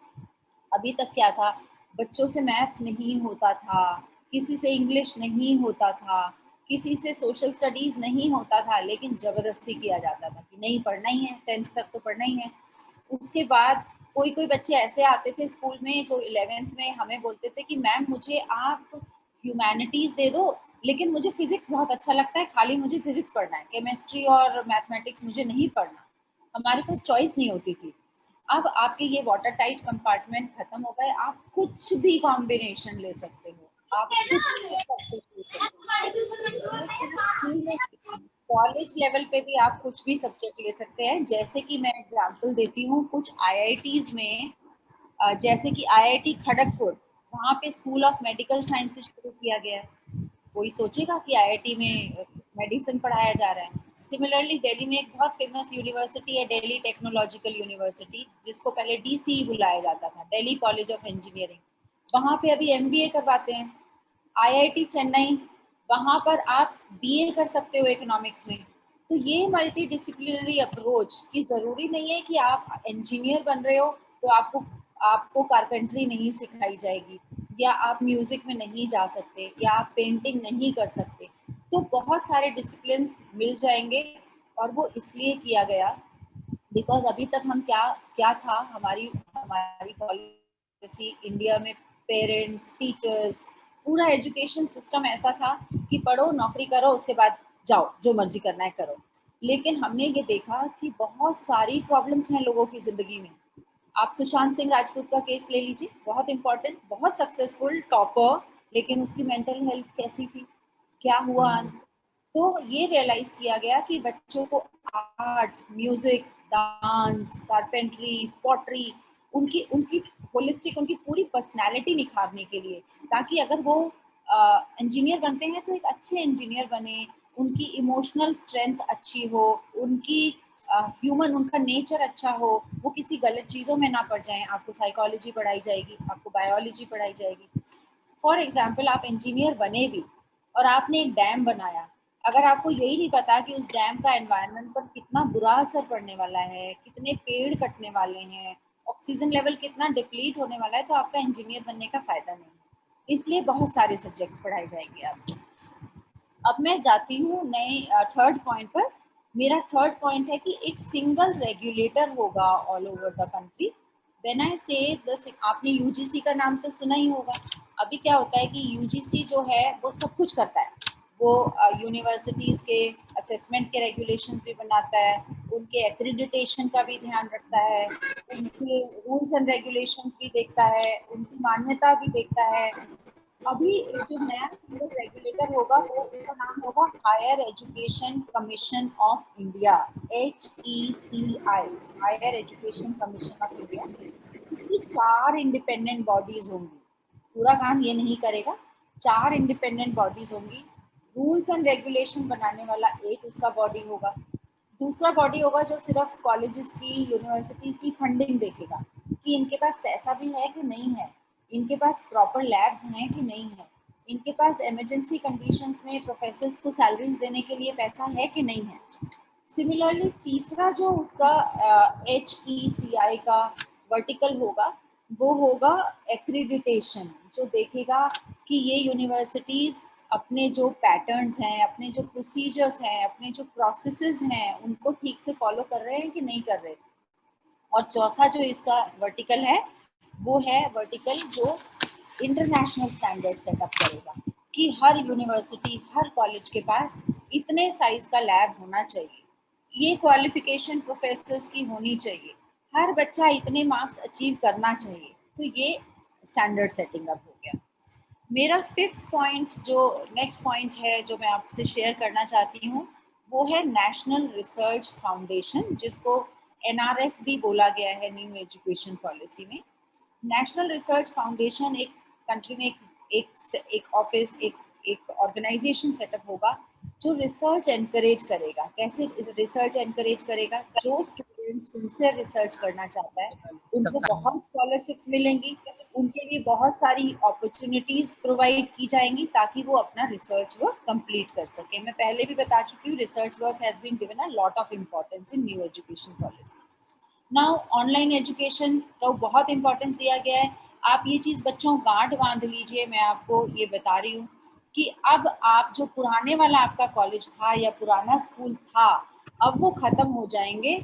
अभी तक क्या था, बच्चों से मैथ नहीं होता था, किसी से इंग्लिश नहीं होता था, किसी से सोशल स्टडीज़ नहीं होता था, लेकिन ज़बरदस्ती किया जाता था कि नहीं पढ़ना ही है, 10th तक तो पढ़ना ही है। उसके बाद कोई कोई बच्चे ऐसे आते थे स्कूल में जो 11th में हमें बोलते थे कि मैम मुझे आप ह्यूमैनिटीज़ दे दो, लेकिन मुझे फिजिक्स बहुत अच्छा लगता है, खाली मुझे फिजिक्स पढ़ना है, केमिस्ट्री और मैथमेटिक्स मुझे नहीं पढ़ना। हमारे पास चॉइस नहीं होती थी। अब आपके ये वाटर टाइट कंपार्टमेंट खत्म हो गए, आप कुछ भी कॉम्बिनेशन ले सकते हो, आप कुछ भी सब्जेक्ट ले सकते हो। कॉलेज लेवल पे भी आप कुछ भी सब्जेक्ट ले सकते हैं। जैसे कि मैं एग्जांपल देती हूँ, कुछ आईआईटीज में जैसे कि आईआईटी खड़गपुर, वहाँ पे स्कूल ऑफ मेडिकल साइंसेज शुरू किया गया है। कोई सोचेगा कि आईआईटी में मेडिसिन पढ़ाया जा रहा है। सिमिलरली दिल्ली में एक बहुत फेमस यूनिवर्सिटी है, दिल्ली टेक्नोलॉजिकल यूनिवर्सिटी, जिसको पहले डीसी बुलाया जाता था, दिल्ली कॉलेज ऑफ इंजीनियरिंग। वहाँ पे अभी एमबीए करवाते हैं। आईआईटी चेन्नई, वहाँ पर आप बीए कर सकते हो इकोनॉमिक्स में। तो ये मल्टी डिसिप्लिनरी अप्रोच कि जरूरी नहीं है कि आप इंजीनियर बन रहे हो तो आपको आपको कारपेंटरी नहीं सिखाई जाएगी, या आप म्यूजिक में नहीं जा सकते, या आप पेंटिंग नहीं कर सकते। तो बहुत सारे डिसिप्लिन्स मिल जाएंगे। और वो इसलिए किया गया बिकॉज अभी तक हम क्या क्या था, हमारी हमारी पॉलिसी इंडिया में, पेरेंट्स, टीचर्स, पूरा एजुकेशन सिस्टम ऐसा था कि पढ़ो, नौकरी करो, उसके बाद जाओ जो मर्जी करना है करो। लेकिन हमने ये देखा कि बहुत सारी प्रॉब्लम्स हैं लोगों की जिंदगी में। आप सुशांत सिंह राजपूत का केस ले लीजिए, बहुत इंपॉर्टेंट, बहुत सक्सेसफुल टॉपर, लेकिन उसकी मेंटल हेल्थ कैसी थी, क्या हुआ अंत। तो ये रियलाइज किया गया कि बच्चों को art, music, dance, carpentry, pottery, उनकी उनकी होलिस्टिक, उनकी पूरी पर्सनालिटी निखारने के लिए, ताकि अगर वो इंजीनियर बनते हैं तो एक अच्छे इंजीनियर बने, उनकी इमोशनल स्ट्रेंथ अच्छी हो, उनकी ह्यूमन, उनका नेचर अच्छा हो, वो किसी गलत चीज़ों में ना पड़ जाएं। आपको साइकोलॉजी पढ़ाई जाएगी, आपको बायोलॉजी पढ़ाई जाएगी। फॉर एग्जाम्पल, आप इंजीनियर बने भी और आपने एक डैम बनाया, अगर आपको यही नहीं पता कि उस डैम का एनवायरनमेंट पर कितना बुरा असर पड़ने वाला है, कितने पेड़ कटने वाले हैं, ऑक्सीजन लेवल कितना डिप्लीट होने वाला है, तो आपका इंजीनियर बनने का फायदा नहीं है। इसलिए बहुत सारे सब्जेक्ट्स पढ़ाए जाएंगे आपको। अब मैं जाती हूँ नए थर्ड पॉइंट पर। मेरा थर्ड पॉइंट है कि एक सिंगल रेगुलेटर होगा all over the country. When I से आपने यूजीसी का नाम तो सुना ही होगा। अभी क्या होता है कि यूजीसी जो है वो सब कुछ करता है, वो यूनिवर्सिटीज के असेसमेंट के रेगुलेशंस भी बनाता है, उनके एक्रेडिटेशन का भी ध्यान रखता है, उनके रूल्स एंड रेगुलेशंस भी देखता है, उनकी मान्यता भी देखता है। अभी जो नया सिंगल रेगुलेटर होगा वो, उसका नाम होगा higher education commission of India, HECI, higher education commission of India. इसकी 4 इंडिपेंडेंट बॉडीज होंगी, पूरा काम ये नहीं करेगा, 4 इंडिपेंडेंट बॉडीज होंगी। रूल्स एंड रेगुलेशन बनाने वाला एक उसका बॉडी होगा। दूसरा बॉडी होगा जो सिर्फ कॉलेजेस की, यूनिवर्सिटीज की फंडिंग देखेगा कि इनके पास पैसा भी है कि नहीं है, इनके पास प्रॉपर लैब्स हैं कि नहीं है, इनके पास इमरजेंसी कंडीशंस में प्रोफेसर्स को सैलरीज देने के लिए पैसा है कि नहीं है। सिमिलरली तीसरा जो उसका HECI का वर्टिकल होगा वो होगा एक्रीडिटेशन, जो देखेगा कि ये यूनिवर्सिटीज अपने जो पैटर्न्स हैं, अपने जो प्रोसीजर्स हैं, अपने जो प्रोसेसेस हैं, उनको ठीक से फॉलो कर रहे हैं कि नहीं कर रहे। और चौथा जो इसका वर्टिकल है वो है वर्टिकल जो इंटरनेशनल स्टैंडर्ड सेटअप करेगा कि हर यूनिवर्सिटी, हर कॉलेज के पास इतने साइज का लैब होना चाहिए, ये क्वालिफिकेशन प्रोफेसर्स की होनी चाहिए, हर बच्चा इतने मार्क्स अचीव करना चाहिए। तो ये स्टैंडर्ड सेटिंग अप हो गया। मेरा फिफ्थ पॉइंट, जो नेक्स्ट पॉइंट है जो मैं आपसे शेयर करना चाहती हूँ, वो है नेशनल रिसर्च फाउंडेशन, जिसको NRF भी बोला गया है न्यू एजुकेशन पॉलिसी में। नेशनल रिसर्च फाउंडेशन एक कंट्री में एक ऑफिस, एक ऑर्गेनाइजेशन सेटअप होगा जो रिसर्च एनकरेज करेगा। कैसे रिसर्च एनकरेज करेगा? जो स्टूडेंट सिंसियर रिसर्च करना चाहता है उनको बहुत स्कॉलरशिप्स मिलेंगी, उनके लिए बहुत सारी अपॉर्चुनिटीज प्रोवाइड की जाएंगी ताकि वो अपना रिसर्च वर्क कंप्लीट कर सके। मैं पहले भी बता चुकी हूँ, research work has been given a lot of importance in new education policy. Now online education को बहुत इंपॉर्टेंस दिया गया है। आप ये चीज़ बच्चों गांठ बांध लीजिए, मैं आपको ये बता रही हूँ कि अब आप जो पुराने वाला आपका कॉलेज था या पुराना स्कूल था, अब वो खत्म हो जाएंगे।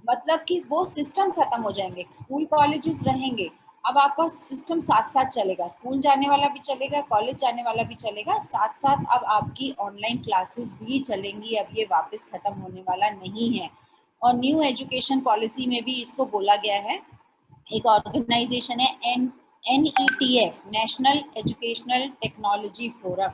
मतलब कि वो सिस्टम खत्म हो जाएंगे, स्कूल कॉलेजेस रहेंगे, अब आपका सिस्टम साथ साथ चलेगा, स्कूल जाने वाला भी चलेगा, कॉलेज जाने वाला भी चलेगा, साथ साथ अब आपकी ऑनलाइन क्लासेस भी चलेंगी। अब ये वापस खत्म होने वाला नहीं है। और न्यू एजुकेशन पॉलिसी में भी इसको बोला गया है, एक ऑर्गेनाइजेशन है NETF, national educational technology forum.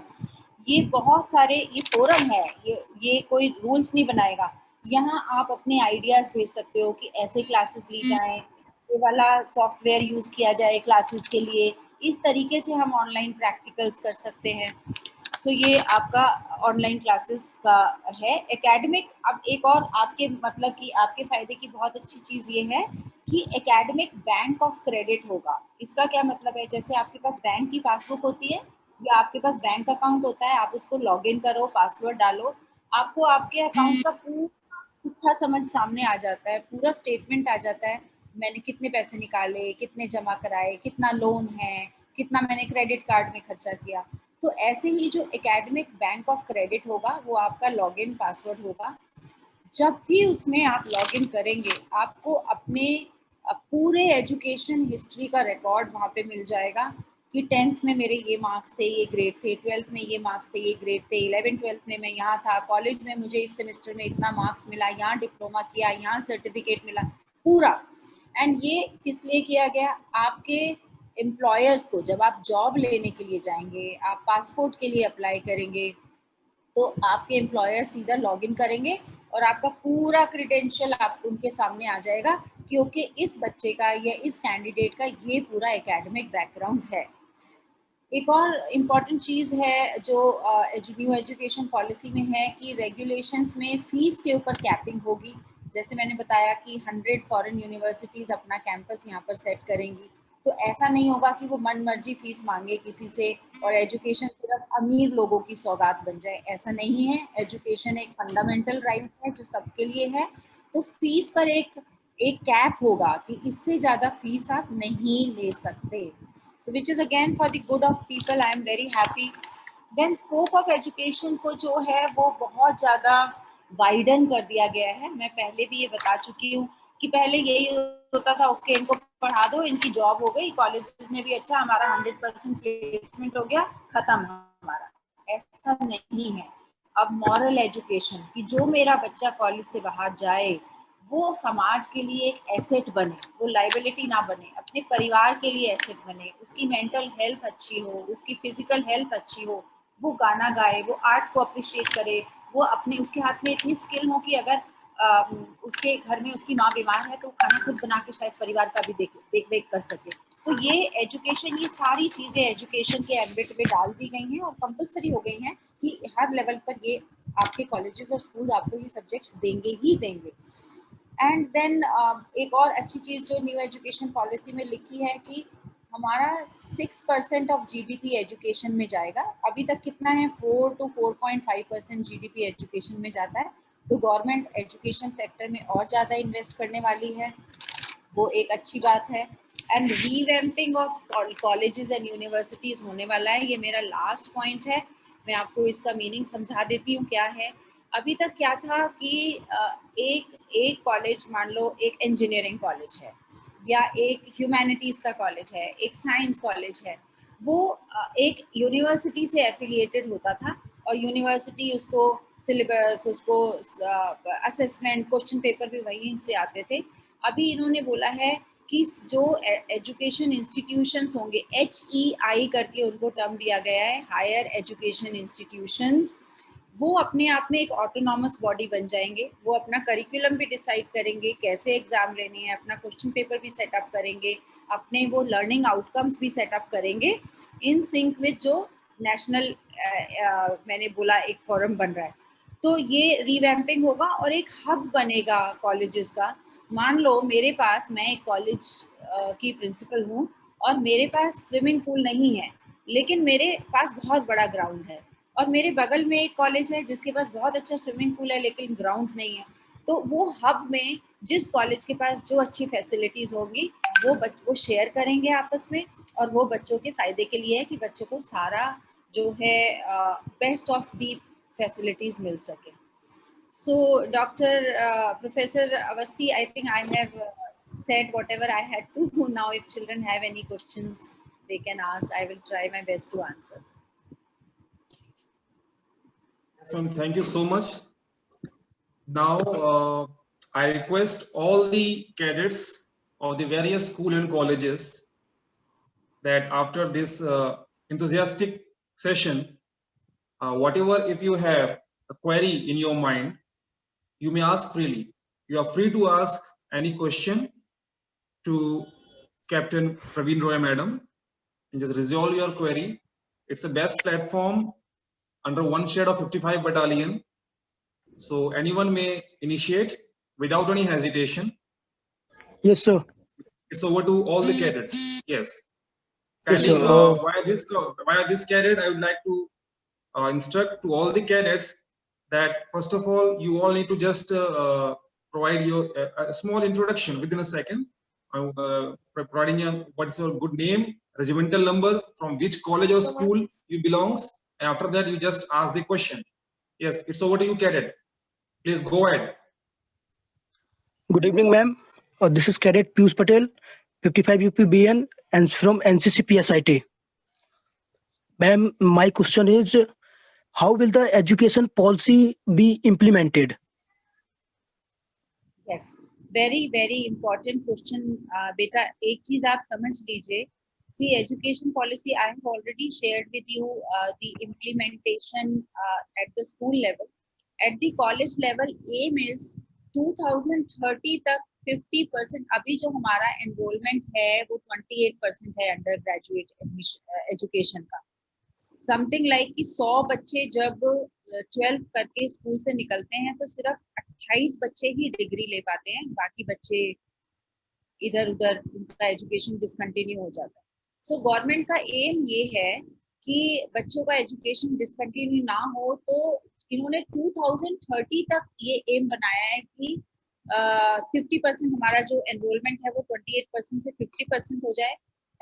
ये बहुत सारे, ये फोरम है, ये कोई रूल्स नहीं बनाएगा। यहाँ आप अपने आइडियाज भेज सकते हो कि ऐसे क्लासेस ली जाएं, ये वाला सॉफ्टवेयर यूज किया जाए क्लासेस के लिए, इस तरीके से हम ऑनलाइन प्रैक्टिकल्स कर सकते हैं। सो ये आपका ऑनलाइन क्लासेस का है एकेडमिक। अब एक और आपके मतलब कि आपके फायदे की बहुत अच्छी चीज़ ये है कि एकेडमिक बैंक ऑफ क्रेडिट होगा। इसका क्या मतलब है? जैसे आपके पास बैंक की पासबुक होती है या आपके पास बैंक अकाउंट होता है, आप उसको लॉग इन करो, पासवर्ड डालो, आपको आपके अकाउंट का पूरा समझ सामने आ जाता है, पूरा स्टेटमेंट आ जाता है, मैंने कितने पैसे निकाले, कितने जमा कराए, कितना लोन है, कितना मैंने क्रेडिट कार्ड में खर्चा किया। तो ऐसे ही जो एकेडमिक बैंक ऑफ क्रेडिट होगा वो आपका लॉगिन पासवर्ड होगा। जब भी उसमें आप लॉगिन करेंगे आपको अपने पूरे एजुकेशन हिस्ट्री का रिकॉर्ड वहाँ पे मिल जाएगा कि 10th में मेरे ये मार्क्स थे, ये ग्रेड थे, 12th में ये मार्क्स थे, ये ग्रेड थे, 11th 12th में मैं यहाँ था, कॉलेज में मुझे इस सेमेस्टर में इतना मार्क्स मिला, यहाँ डिप्लोमा किया, यहाँ सर्टिफिकेट मिला, पूरा। एंड ये किस लिए किया गया? आपके एम्प्लॉयर्स को जब आप जॉब लेने के लिए जाएंगे, आप पासपोर्ट के लिए अप्लाई करेंगे, तो आपके एम्प्लॉयर सीधा लॉगिन करेंगे और आपका पूरा क्रेडेंशियल आप उनके सामने आ जाएगा क्योंकि इस बच्चे का या इस कैंडिडेट का ये पूरा एकेडमिक बैकग्राउंड है। एक और इम्पॉर्टेंट चीज़ है जो न्यू एजुकेशन पॉलिसी में है कि रेगुलेशंस में फ़ीस के ऊपर कैपिंग होगी। जैसे मैंने बताया कि 100 फॉरेन यूनिवर्सिटीज़ अपना कैंपस यहाँ पर सेट करेंगी, तो ऐसा नहीं होगा कि वो मन मर्जी फीस मांगे किसी से और एजुकेशन सिर्फ अमीर लोगों की सौगात बन जाए, ऐसा नहीं है। एजुकेशन एक फंडामेंटल राइट है जो सबके लिए है। तो फीस पर एक कैप होगा कि इससे ज़्यादा फीस आप नहीं ले सकते। So which is again for the good of people. I am very happy. Then scope of education को जो है वो बहुत ज़्यादा वाइडन कर दिया गया है। मैं पहले भी ये बता चुकी हूँ कि पहले यही होता था, ओके इनको पढ़ा दो, इनकी जॉब हो गई, कॉलेजेस ने भी अच्छा, हमारा 100% प्लेसमेंट हो गया, खत्म हमारा। ऐसा नहीं है। अब मॉरल एजुकेशन कि जो मेरा बच्चा कॉलेज से बाहर जाए वो समाज के लिए एक एसेट बने, वो लाइबिलिटी ना बने, अपने परिवार के लिए एसेट बने, उसकी मेंटल हेल्थ अच्छी हो, उसकी फिजिकल हेल्थ अच्छी हो, वो गाना गाए, वो आर्ट को अप्रिशिएट करे, वो अपने उसके हाथ में इतनी स्किल हो कि अगर उसके घर में उसकी माँ बीमार है तो खाना खुद बना के शायद परिवार का भी देख रेख कर सके। तो ये एजुकेशन, ये सारी चीज़ें एजुकेशन के एम्बिट में डाल दी गई हैं और कंपलसरी हो गई हैं कि हर लेवल पर ये आपके कॉलेजेस और स्कूल आपको ये सब्जेक्ट्स देंगे ही देंगे। एंड देन एक और अच्छी चीज़ जो न्यू एजुकेशन पॉलिसी में लिखी है कि हमारा 6% ऑफ जीडीपी एजुकेशन में जाएगा। अभी तक कितना है? 4 to 4.5% जीडीपी एजुकेशन में जाता है। तो गवर्नमेंट एजुकेशन सेक्टर में और ज़्यादा इन्वेस्ट करने वाली है, वो एक अच्छी बात है। And revamping of colleges and universities होने वाला है। ये मेरा लास्ट पॉइंट है, मैं आपको इसका मीनिंग समझा देती हूँ क्या है। अभी तक क्या था कि एक कॉलेज, मान लो एक इंजीनियरिंग कॉलेज है या एक ह्यूमैनिटीज़ का कॉलेज है, एक साइंस कॉलेज है, वो एक यूनिवर्सिटी से एफिलिएटेड होता था और यूनिवर्सिटी उसको सिलेबस, उसको असेसमेंट, क्वेश्चन पेपर भी वहीं से आते थे। अभी इन्होंने बोला है कि जो एजुकेशन इंस्टीट्यूशंस होंगे, HEI करके उनको टर्म दिया गया है, हायर एजुकेशन इंस्टीट्यूशंस, वो अपने आप में एक ऑटोनॉमस बॉडी बन जाएंगे। वो अपना करिकुलम भी डिसाइड करेंगे, कैसे एग्जाम लेने हैं, अपना क्वेश्चन पेपर भी सेटअप करेंगे, अपने वो लर्निंग आउटकम्स भी सेटअप करेंगे इन सिंक विद जो नेशनल मैंने बोला एक फोरम बन रहा है। तो ये रिवैम्पिंग होगा और एक हब बनेगा कॉलेजेस का। मान लो मेरे पास, मैं एक कॉलेज की प्रिंसिपल हूँ और मेरे पास स्विमिंग पूल नहीं है, लेकिन मेरे पास बहुत बड़ा ग्राउंड है, और मेरे बगल में एक कॉलेज है जिसके पास बहुत अच्छा स्विमिंग पूल है लेकिन ग्राउंड नहीं है। तो वो हब में जिस कॉलेज के पास जो अच्छी फैसिलिटीज़ होंगी वो शेयर करेंगे आपस में, और वो बच्चों के फ़ायदे के लिए है कि बच्चों को सारा जो है बेस्ट ऑफ दी फैसिलिटीज़ मिल सके। So, Dr. Professor Avasthi, I think I have said whatever I had to. Now, if children have any questions, they can ask. I will try my best to answer. So thank you so much. Now, I request all the cadets of the various school and colleges that after this enthusiastic session, whatever, if you have a query in your mind, you may ask freely. You are free to ask any question to Captain Praveen Roy Madam and just resolve your query. It's the best platform under one shade of 55 battalion. So anyone may initiate without any hesitation. Yes, sir. It's over to all the cadets. Yes. Yes, Kindly, sir. via this cadet, I would like to instruct to all the cadets that first of all, you all need to just provide your a small introduction within a second, providing what is your good name, regimental number, from which college or school you belongs, and after that you just ask the question. Yes, it's over to you, cadet. Please go ahead. Good evening, ma'am. This is Cadet Piyush Patel, 55 UPBN, and from NCC PSIT. Ma'am, my question is, how will the education policy be implemented? Yes, very important question. बेटा एक चीज आप समझ लीजिए. See, education policy, I have already shared with you the implementation at the school level. At the college level, aim is 2030 तक 50%. अभी जो हमारा enrollment है वो 28% है undergraduate education का. समथिंग लाइक कि 100 बच्चे जब 12th करके स्कूल से निकलते हैं तो सिर्फ 28 बच्चे ही डिग्री ले पाते हैं, बाकी बच्चे इधर उधर उनका एजुकेशन डिसकंटिन्यू हो जाता है. सो गवर्नमेंट का एम ये है कि बच्चों का एजुकेशन डिसकंटिन्यू ना हो, तो इन्होंने 2030 तक ये एम बनाया है कि 50% हमारा जो एनरोलमेंट है वो 28% से 50% हो जाए,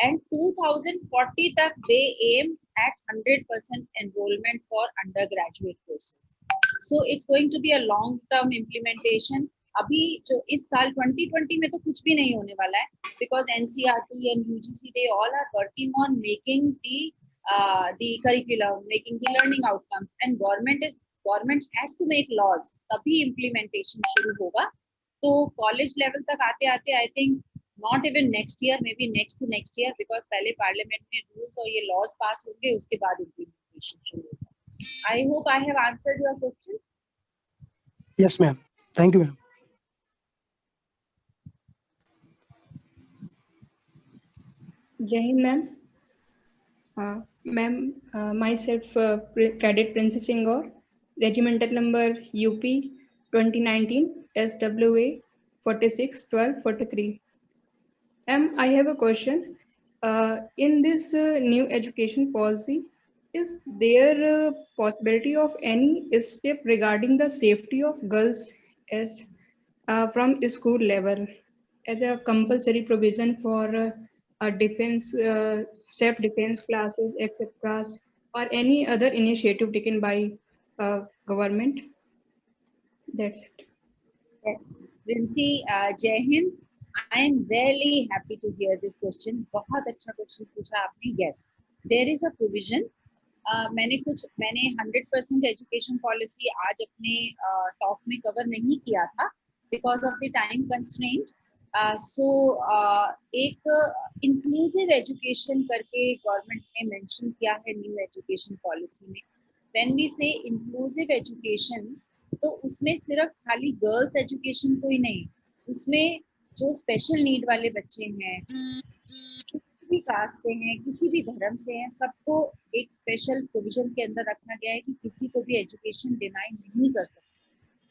and 2040 तक they aim at 100% enrollment for undergraduate courses. So it's going to be a long term implementation. अभी जो इस साल 2020 में तो कुछ भी नहीं होने वाला है, because NCERT and UGC they all are working on making the curriculum, making the learning outcomes, and government has to make laws, तभी implementation शुरू होगा. तो कॉलेज लेवल तक आते आते I think not even next year, maybe next to next year, because पहले parliament में rules और ये लॉज पास होंगे, उसके बाद इम्प्लीमेंटेशन शुरू होगा. I hope I have answered your question. Yes, ma'am. Thank you, ma'am. Jai Hind, ma'am. Ma'am, myself, Cadet Princess Ingor, regimental number UP 2019 SWA 461243. I have a question. In this new education policy, is there a possibility of any step regarding the safety of girls as from school level, as a compulsory provision for defense, self-defense classes, etc., or any other initiative taken by government? That's it. Yes, Vincy, Jai Hind. I am really happy to hear this question. बहुत अच्छा question पूछा आपने. Yes, there is a provision. मैंने 100% education policy आज अपने talk में cover नहीं किया था because of the time constraint. So एक इंक्लूसिव एजुकेशन करके गवर्नमेंट ने मेंशन किया है न्यू एजुकेशन पॉलिसी में. When we say inclusive education, तो उसमें सिर्फ खाली गर्ल्स एजुकेशन को ही नहीं, उसमें जो स्पेशल नीड वाले बच्चे हैं, किसी भी कास्ट से हैं, किसी भी धर्म से हैं, सबको एक स्पेशल प्रोविजन के अंदर रखा गया है कि किसी को भी एजुकेशन डिनाई नहीं कर सकते.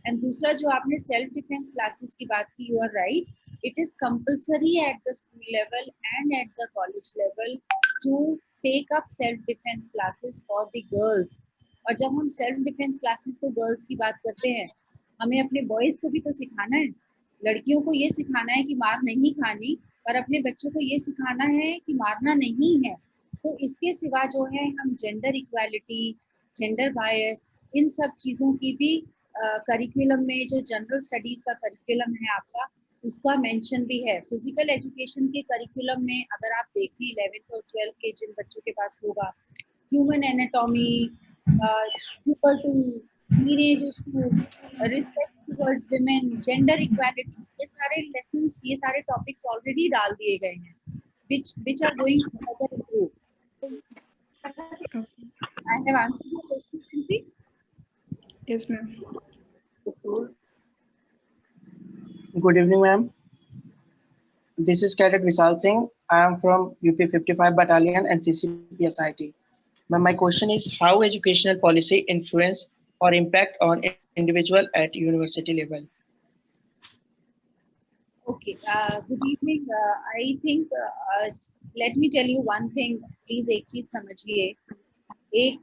एंड दूसरा जो आपने सेल्फ डिफेंस क्लासेस की बात की, you are right, it is compulsory at the school level and at the college level to take up self defence classes for the girls. और जब हम सेल्फ डिफेंस क्लासेस तो गर्ल्स की बात करते हैं, हमें अपने बॉयज को भी तो सिखाना है. लड़कियों को ये सिखाना है कि मार नहीं खानी, और अपने बच्चों को ये सिखाना है कि मारना नहीं है. तो इसके सिवा जो है हम जेंडर इक्वालिटी, जेंडर बायस, इन सब चीज़ों की भी करिकुलम में, जो जनरल स्टडीज का करिकुलम है आपका, उसका मेंशन भी है. फिजिकल एजुकेशन के करिकुलम में अगर आप देखें 11th और 12th के जिन बच्चों के पास होगा, human anatomy, puberty, teenage issues, respect towards women, gender equality, ये सारे lessons, ये सारे topics already डाल दिए गए हैं, which are going to further improve. I have answered your question, Nancy? Yes, ma'am. Good evening, ma'am. This is Cadet Vishal Singh. I am from UP 55 Battalion NCC PSIT. My question is, how educational policy influence or impact on individual at university level? Okay, good evening. I think, let me tell you one thing. Please एक चीज समझिए, एक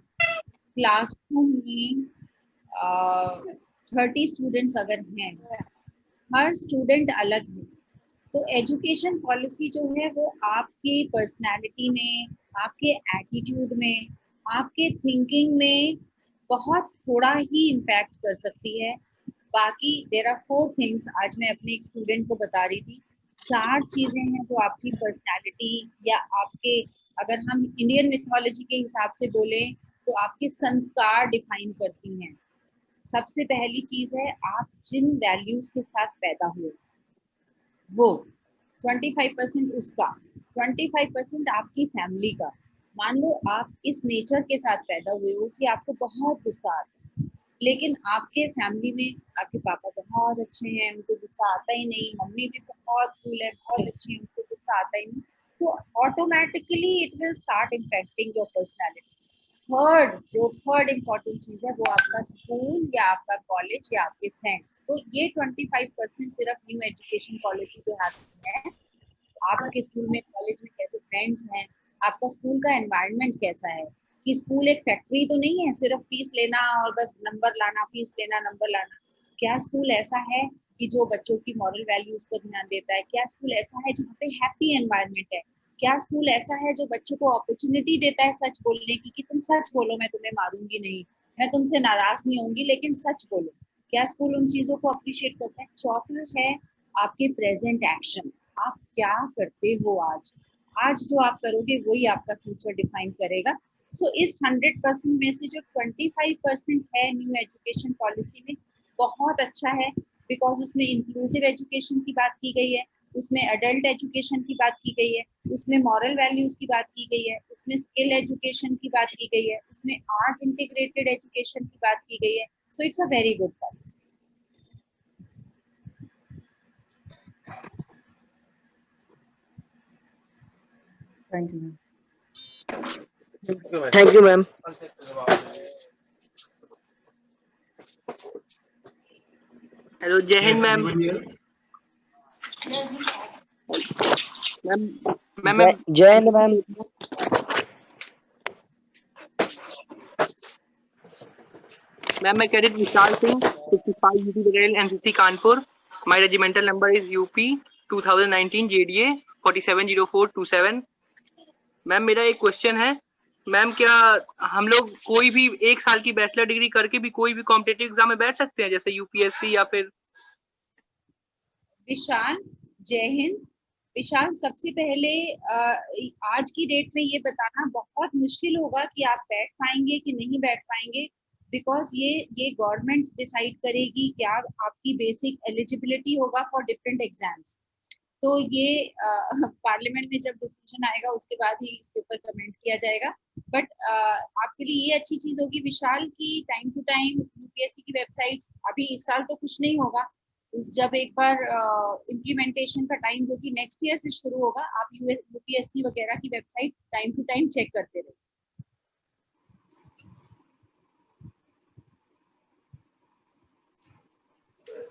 classroom में 30 students अगर हैं, हर student अलग है, तो एजुकेशन पॉलिसी जो है वो आपकी पर्सनालिटी में, आपके एटीट्यूड में, आपके थिंकिंग में बहुत थोड़ा ही इम्पैक्ट कर सकती है। बाकी देयर आर 4 थिंग्स, आज मैं अपने एक स्टूडेंट को बता रही थी, 4 चीजें हैं जो आपकी पर्सनालिटी या आपके, अगर हम इंडियन मिथोलॉजी के हिसाब से बोले तो आपके संस्कार डिफाइन करती हैं। सबसे पहली चीज है आप जिन वैल्यूज के साथ पैदा हुए वो 25% उसका, 25% आपकी फैमिली का। मान लो आप इस नेचर के साथ पैदा हुए हो कि आपको बहुत गुस्सा आता है, लेकिन आपके फैमिली में आपके पापा बहुत अच्छे हैं, उनको गुस्सा आता ही नहीं, मम्मी भी बहुत कूल है, बहुत अच्छी है, उनको गुस्सा आता ही नहीं, तो automatically it will start impacting your personality. Third important चीज है वो आपका स्कूल या आपका कॉलेज या आपके फ्रेंड्स। तो ये 25% सिर्फ न्यू एजुकेशन पॉलिसी के हाथ में है। आपके स्कूल में कॉलेज में कैसे फ्रेंड्स हैं, आपका स्कूल का एनवायरनमेंट कैसा है, कि स्कूल एक फैक्ट्री तो नहीं है सिर्फ फीस लेना और बस नंबर लाना, फीस लेना नंबर लाना। क्या स्कूल ऐसा है कि जो बच्चों की मॉरल वैल्यूज पर ध्यान देता है? क्या स्कूल ऐसा है जहाँ पे हैप्पी एनवायरनमेंट है? क्या स्कूल ऐसा है जो बच्चों को अपॉर्चुनिटी देता है सच बोलने की, कि तुम सच बोलो, मैं तुम्हें मारूंगी नहीं, मैं तुमसे नाराज नहीं होंगी, लेकिन सच बोलो? क्या स्कूल उन चीजों को अप्रिशिएट करता है? चौथा है आपके प्रेजेंट एक्शन, आप क्या करते हो आज जो आप करोगे वही आपका फ्यूचर डिफाइन करेगा। सो इस 100% में से जो 25% है न्यू एजुकेशन पॉलिसी में, बहुत अच्छा है, बिकॉज उसमें इंक्लूसिव एजुकेशन की बात की गई है, उसमें अडल्ट एजुकेशन की बात की गई है, उसमें मॉरल वैल्यूज की बात की गई है, उसमें स्किल एजुकेशन की बात की गई है, उसमें आर्ट इंटीग्रेटेड एजुकेशन की बात की गई है। So it's a very good policy. Thank you. Thank you, ma'am. Hello, जय हिंद Yes, ma'am. anybody else? Ma'am मैं जय हिंद मैम। मैम मैं cadet Vishal Singh, 55 UP battalion NCC Kanpur. My regimental number is UP 2019 JDA 470427। Ma'am मेरा एक क्वेश्चन है, ma'am क्या हम लोग कोई भी 1 साल की बैचलर डिग्री करके भी कोई भी कॉम्पिटिटिव एग्जाम में बैठ सकते हैं, जैसे यूपीएससी या फिर? विशाल, जय हिंद। विशाल, सबसे पहले आज की डेट में ये बताना बहुत मुश्किल होगा कि आप बैठ पाएंगे कि नहीं बैठ पाएंगे, बिकॉज ये गवर्नमेंट डिसाइड करेगी क्या आपकी बेसिक एलिजिबिलिटी होगा फॉर डिफरेंट एग्जाम्स। तो ये पार्लियामेंट में जब डिसीजन आएगा उसके बाद ही इसके ऊपर कमेंट किया जाएगा। बट आपके लिए ये अच्छी चीज होगी विशाल की टाइम टू टाइम यूपीएससी की वेबसाइट्स, अभी इस साल तो कुछ नहीं होगा, जब एक बार इम्प्लीमेंटेशन का टाइम जो कि नेक्स्ट ईयर से शुरू होगा, आप यूपीएससी वगैरह की website time to time check करते रहे।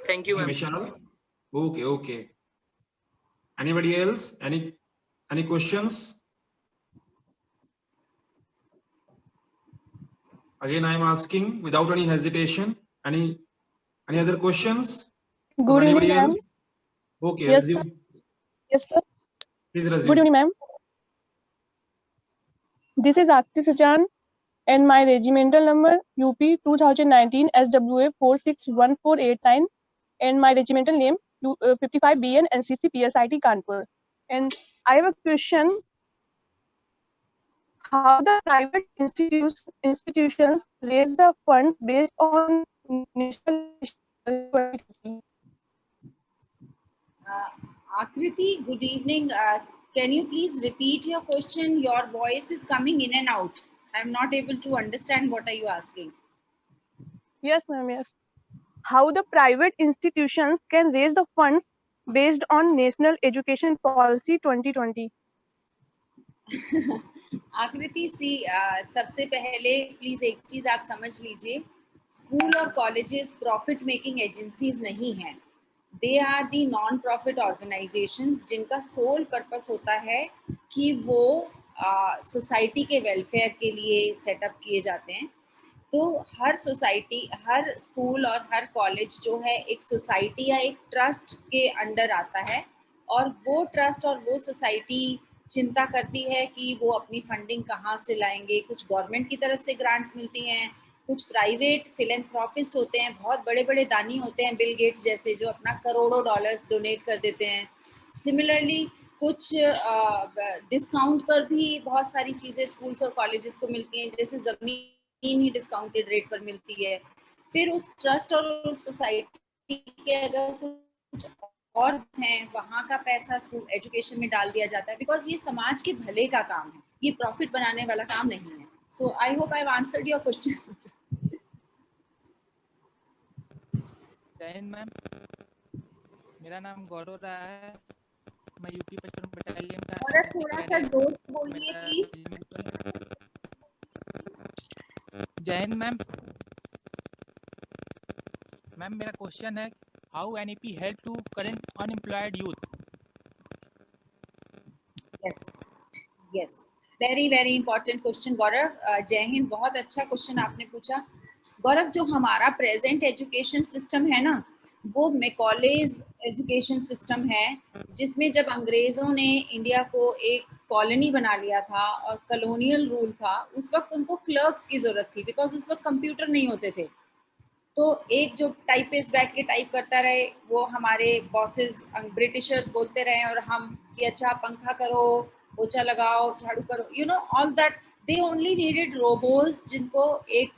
Thank you ma'am. Vishal? Okay, okay. Anybody else? Any questions? Again, I am asking without any hesitation. Any other questions? From Good evening, anybody ma'am. else? Okay, Yes, sir. resume. Yes, sir. Please Good resume. evening, ma'am. This is Aarti Suchan, and my regimental number UP 2019 SWA 461489, and my regimental name 55BN NCC PSIT Kanpur. And I have a question: how the private institutions raise the funds based on national? Akriti, good evening. Can you please repeat your question? Your voice is coming in and out. I'm not able to understand what are you asking. Yes, ma'am. Yes. How the private institutions can raise the funds based on National Education Policy 2020. आकृति सी, सबसे पहले please एक चीज आप समझ लीजिए, school और colleges profit making agencies नहीं हैं, they are the non profit organisations जिनका सोल पर्पस होता है कि वो सोसाइटी के वेलफेयर के लिए सेटअप किए जाते हैं। तो हर सोसाइटी, हर स्कूल और हर कॉलेज जो है एक सोसाइटी या एक ट्रस्ट के अंडर आता है, और वो ट्रस्ट और वो सोसाइटी चिंता करती है कि वो अपनी फंडिंग कहाँ से लाएंगे। कुछ गवर्नमेंट की तरफ से ग्रांट्स मिलती हैं, कुछ प्राइवेट फिलेंथ्रोपिस्ट होते हैं, बहुत बड़े बड़े दानी होते हैं, बिल गेट्स जैसे, जो अपना करोड़ों डॉलर्स डोनेट कर देते हैं। सिमिलरली कुछ डिस्काउंट पर भी बहुत सारी चीज़ें स्कूल्स और कॉलेजेस को मिलती हैं, जैसे ज़मीन ही डिस्काउंटेड रेट पर मिलती है। फिर उस ट्रस्ट और उस सोसाइटी के अगर कुछ और हैं, वहाँ का पैसा स्कूल एजुकेशन में डाल दिया जाता है, बिकॉज ये समाज के भले का काम है, ये प्रॉफिट बनाने वाला काम नहीं है। So I hope I have answered your question. जय हिंद मैम, मेरा नाम गौरव रहा है, मैं यूपी 55 बटालियन का और NCC थोड़ा सा कैडेट। जोर से बोलिए मेरा प्लीज। जय हिंद मैम। मैम मेरा क्वेश्चन है, how NEP help to current unemployed youth? Yes yes, very very important question Gaurav. जय हिंद, बहुत अच्छा क्वेश्चन आपने पूछा गौरव। जो हमारा प्रेजेंट एजुकेशन सिस्टम है ना, वो मैकॉलेज एजुकेशन सिस्टम है, जिसमें जब अंग्रेजों ने इंडिया को एक कॉलोनी बना लिया था और कॉलोनियल रूल था, उस वक्त उनको क्लर्क्स की जरूरत थी, बिकॉज उस वक्त कंप्यूटर नहीं होते थे। तो एक जो टाइपिस्ट बैठ के टाइप करता रहे, वो हमारे बॉसेस ब्रिटिशर्स बोलते रहे, और हम कि अच्छा पंखा करो, पोछा लगाओ, झाड़ू करो, you know all that. They only needed robots, जिनको एक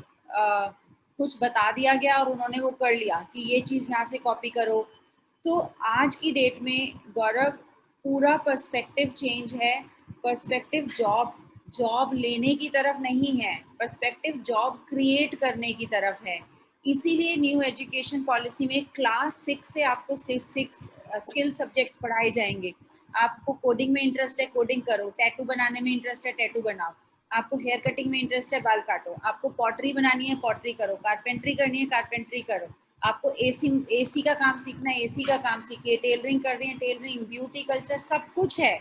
कुछ बता दिया गया और उन्होंने वो कर लिया कि ये चीज़ यहाँ से कॉपी करो। तो आज की डेट में गौरव पूरा पर्सपेक्टिव चेंज है। पर्सपेक्टिव जॉब लेने की तरफ नहीं है, पर्सपेक्टिव जॉब क्रिएट करने की तरफ है। इसीलिए न्यू एजुकेशन पॉलिसी में क्लास 6 से आपको 6 स्किल सब्जेक्ट्स पढ़ाए जाएंगे। आपको कोडिंग में इंटरेस्ट है, कोडिंग करो। टैटू बनाने में इंटरेस्ट है, टैटू बनाओ। आपको हेयर कटिंग में इंटरेस्ट है, बाल काटो। आपको पॉटरी बनानी है, पॉटरी करो। कारपेंट्री करनी है, कारपेंट्री करो। आपको एसी का काम सीखना है, एसी का काम सीखिए। टेलरिंग करनी है, टेलरिंग। ब्यूटी कल्चर, सब कुछ है।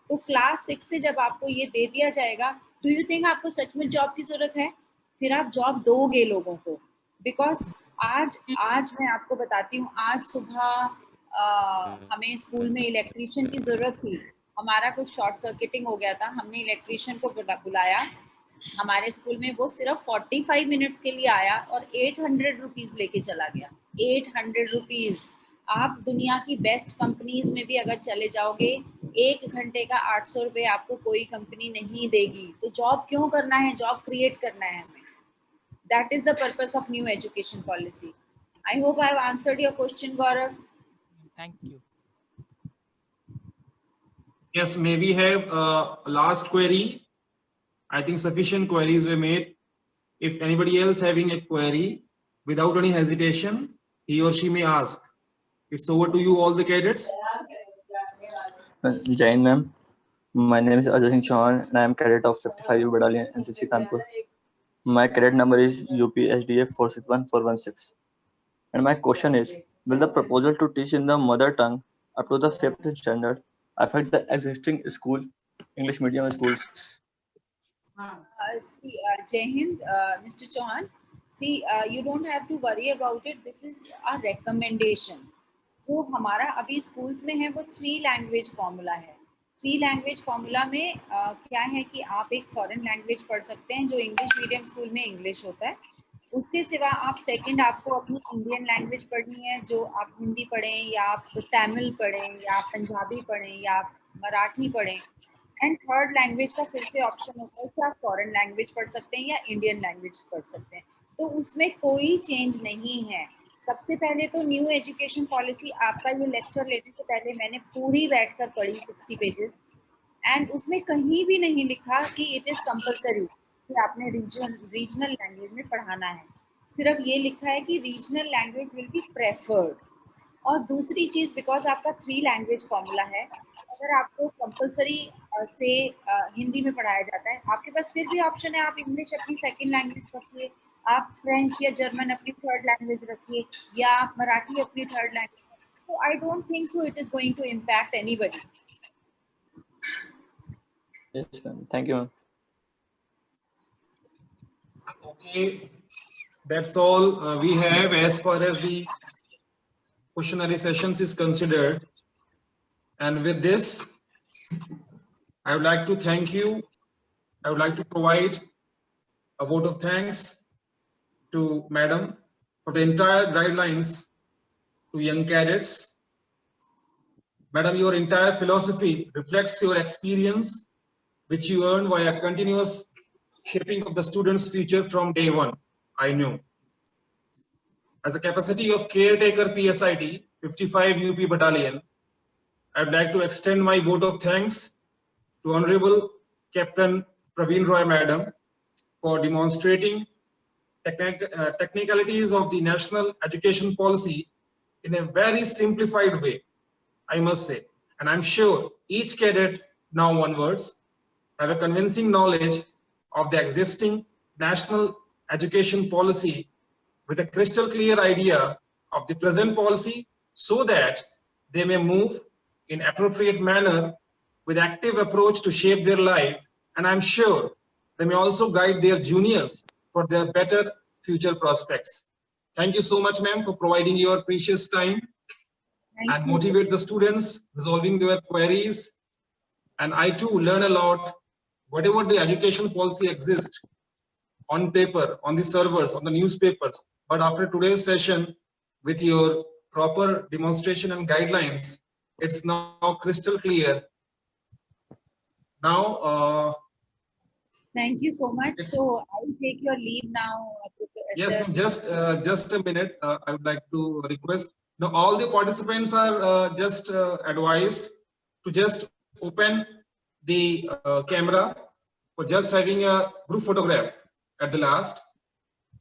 तो क्लास 6 से जब आपको ये दे दिया जाएगा, डू यू थिंक आपको सच में जॉब की जरूरत है? फिर आप जॉब दोगे लोगों को, बिकॉज आज आज मैं आपको बताती हूँ, आज सुबह हमें स्कूल में इलेक्ट्रीशियन की जरूरत थी। हमारा कुछ शॉर्ट सर्किटिंग हो गया था, हमने इलेक्ट्रीशियन को बुलाया हमारे स्कूल में। वो सिर्फ 45 मिनट्स के लिए आया और 800 रुपीज लेके चला गया। 800 रुपीज। आप दुनिया की बेस्ट कंपनीज में भी अगर चले जाओगे, 1 घंटे का 800 रुपये आपको कोई कंपनी नहीं देगी। तो जॉब क्यों करना है? जॉब क्रिएट करना है हमें। That is the purpose of new education policy. I hope I have answered your question, Gaurav. Thank you. Yes, may we have last query? I think sufficient queries were made. If anybody else having a query, without any hesitation, he or she may ask. It's over to you, all the cadets. Jai Hind, ma'am. My name is Ajay Singh Chauhan and I am cadet of 55 Battalion NCC Kanpur. My cadet number is UPSDA 461416. And my question is, will the proposal to teach in the mother tongue up to the 5th standard affect the existing school, English medium schools? Jai Hind, Mr. Chauhan. See, you don't have to worry about it. This is a recommendation. जो हमारा अभी schools में है वो 3 language formula है। 3 language formula में क्या है कि आप एक फॉरेन लैंग्वेज पढ़ सकते हैं, जो इंग्लिश मीडियम स्कूल में इंग्लिश होता है। उसके सिवा आप सेकंड आपको अपनी इंडियन लैंग्वेज पढ़नी है, जो आप हिंदी पढ़ें या आप तमिल पढ़ें या आप पंजाबी पढ़ें या आप मराठी पढ़ें। एंड थर्ड लैंग्वेज का फिर से ऑप्शन होता है कि आप फॉरेन लैंग्वेज पढ़ सकते हैं या इंडियन लैंग्वेज पढ़ सकते हैं। तो उसमें कोई चेंज नहीं है। सबसे पहले तो न्यू एजुकेशन पॉलिसी, आपका ये लेक्चर लेने से पहले मैंने पूरी बैठकर पढ़ी 60 पेजेस, एंड उसमें कहीं भी नहीं लिखा कि इट इज कंपलसरी कि आपने रीजनल लैंग्वेज में पढ़ाना है। सिर्फ ये लिखा है कि regional language will be preferred. और दूसरी चीज, बिकॉज आपका 3 लैंग्वेज फॉर्मूला है, अगर आपको कंपलसरी से हिंदी में पढ़ाया जाता है, आपके पास फिर भी ऑप्शन है, आप इंग्लिश अपनी सेकंड लैंग्वेज रखिए, आप फ्रेंच या जर्मन अपनी थर्ड लैंग्वेज रखिए, या आप मराठी अपनी थर्ड लैंग्वेज। तो I don't think so it is going to impact anybody. Yes, ma'am. Thank you, ma'am. Okay, That's all we have as far as the questionnaire sessions is considered. And with this, I would like to thank you. I would like to provide a vote of thanks to Madam for the entire guidelines to young cadets. Madam, your entire philosophy reflects your experience, which you earned via continuous shaping of the student's future from day one. I know. As a capacity of caretaker PSIT, 55 UP Battalion, I would like to extend my vote of thanks to Honorable Captain Praveen Roy Madam for demonstrating technicalities of the national education policy in a very simplified way, I must say. And I'm sure each cadet now onwards have a convincing knowledge of the existing national education policy with a crystal clear idea of the present policy so that they may move in appropriate manner with active approach to shape their life. And I'm sure they may also guide their juniors for their better future prospects. Thank you so much, ma'am, for providing your precious time and motivate the students, resolving their queries. And I too learn a lot, whatever the education policy exists on paper, on the servers, on the newspapers. But after today's session, with your proper demonstration and guidelines, it's now crystal clear. Now, thank you so much. So I will take your leave now. Yes, just a minute. I would like to request. Now, all the participants are just advised to just open the camera for just having a group photograph at the last.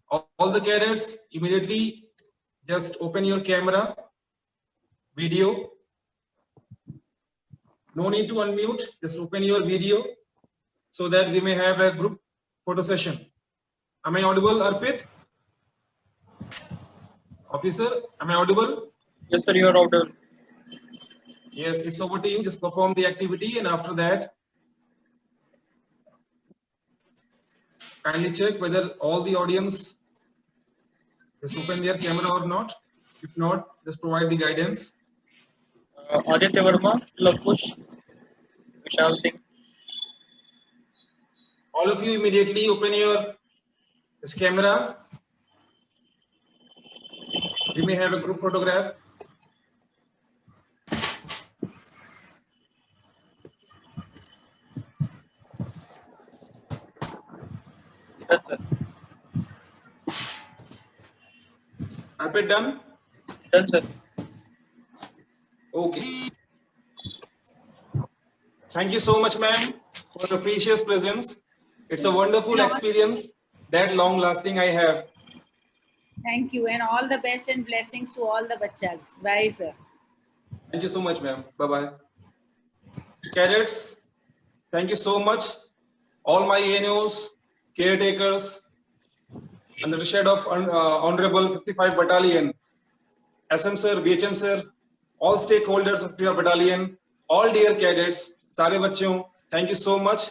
All the cadets immediately just open your camera, video. No need to unmute, just open your video so that we may have a group photo session. Am I audible, Arpit? Officer, am I audible? Yes, sir, you are audible. Yes, it's over to you. Just perform the activity, and after that, kindly check whether all the audience is open their camera or not. If not, just provide the guidance. Aditya Verma, Lakush, Vishal Singh. All of you immediately open your camera. We may have a group photograph. Yes, sir. Are we done? Done, sir. Okay. Thank you so much, ma'am, for the precious presence. It's a wonderful experience, that long lasting I have. Thank you, and all the best and blessings to all the bachas. Bye, sir. Thank you so much, ma'am. Bye-bye. Cadets, thank you so much. All my ANOs, caretakers, under the shade of Honorable 55 Battalion, SM sir, BHM sir, all stakeholders of 55 Battalion, all dear cadets, sare bachchon, thank you so much.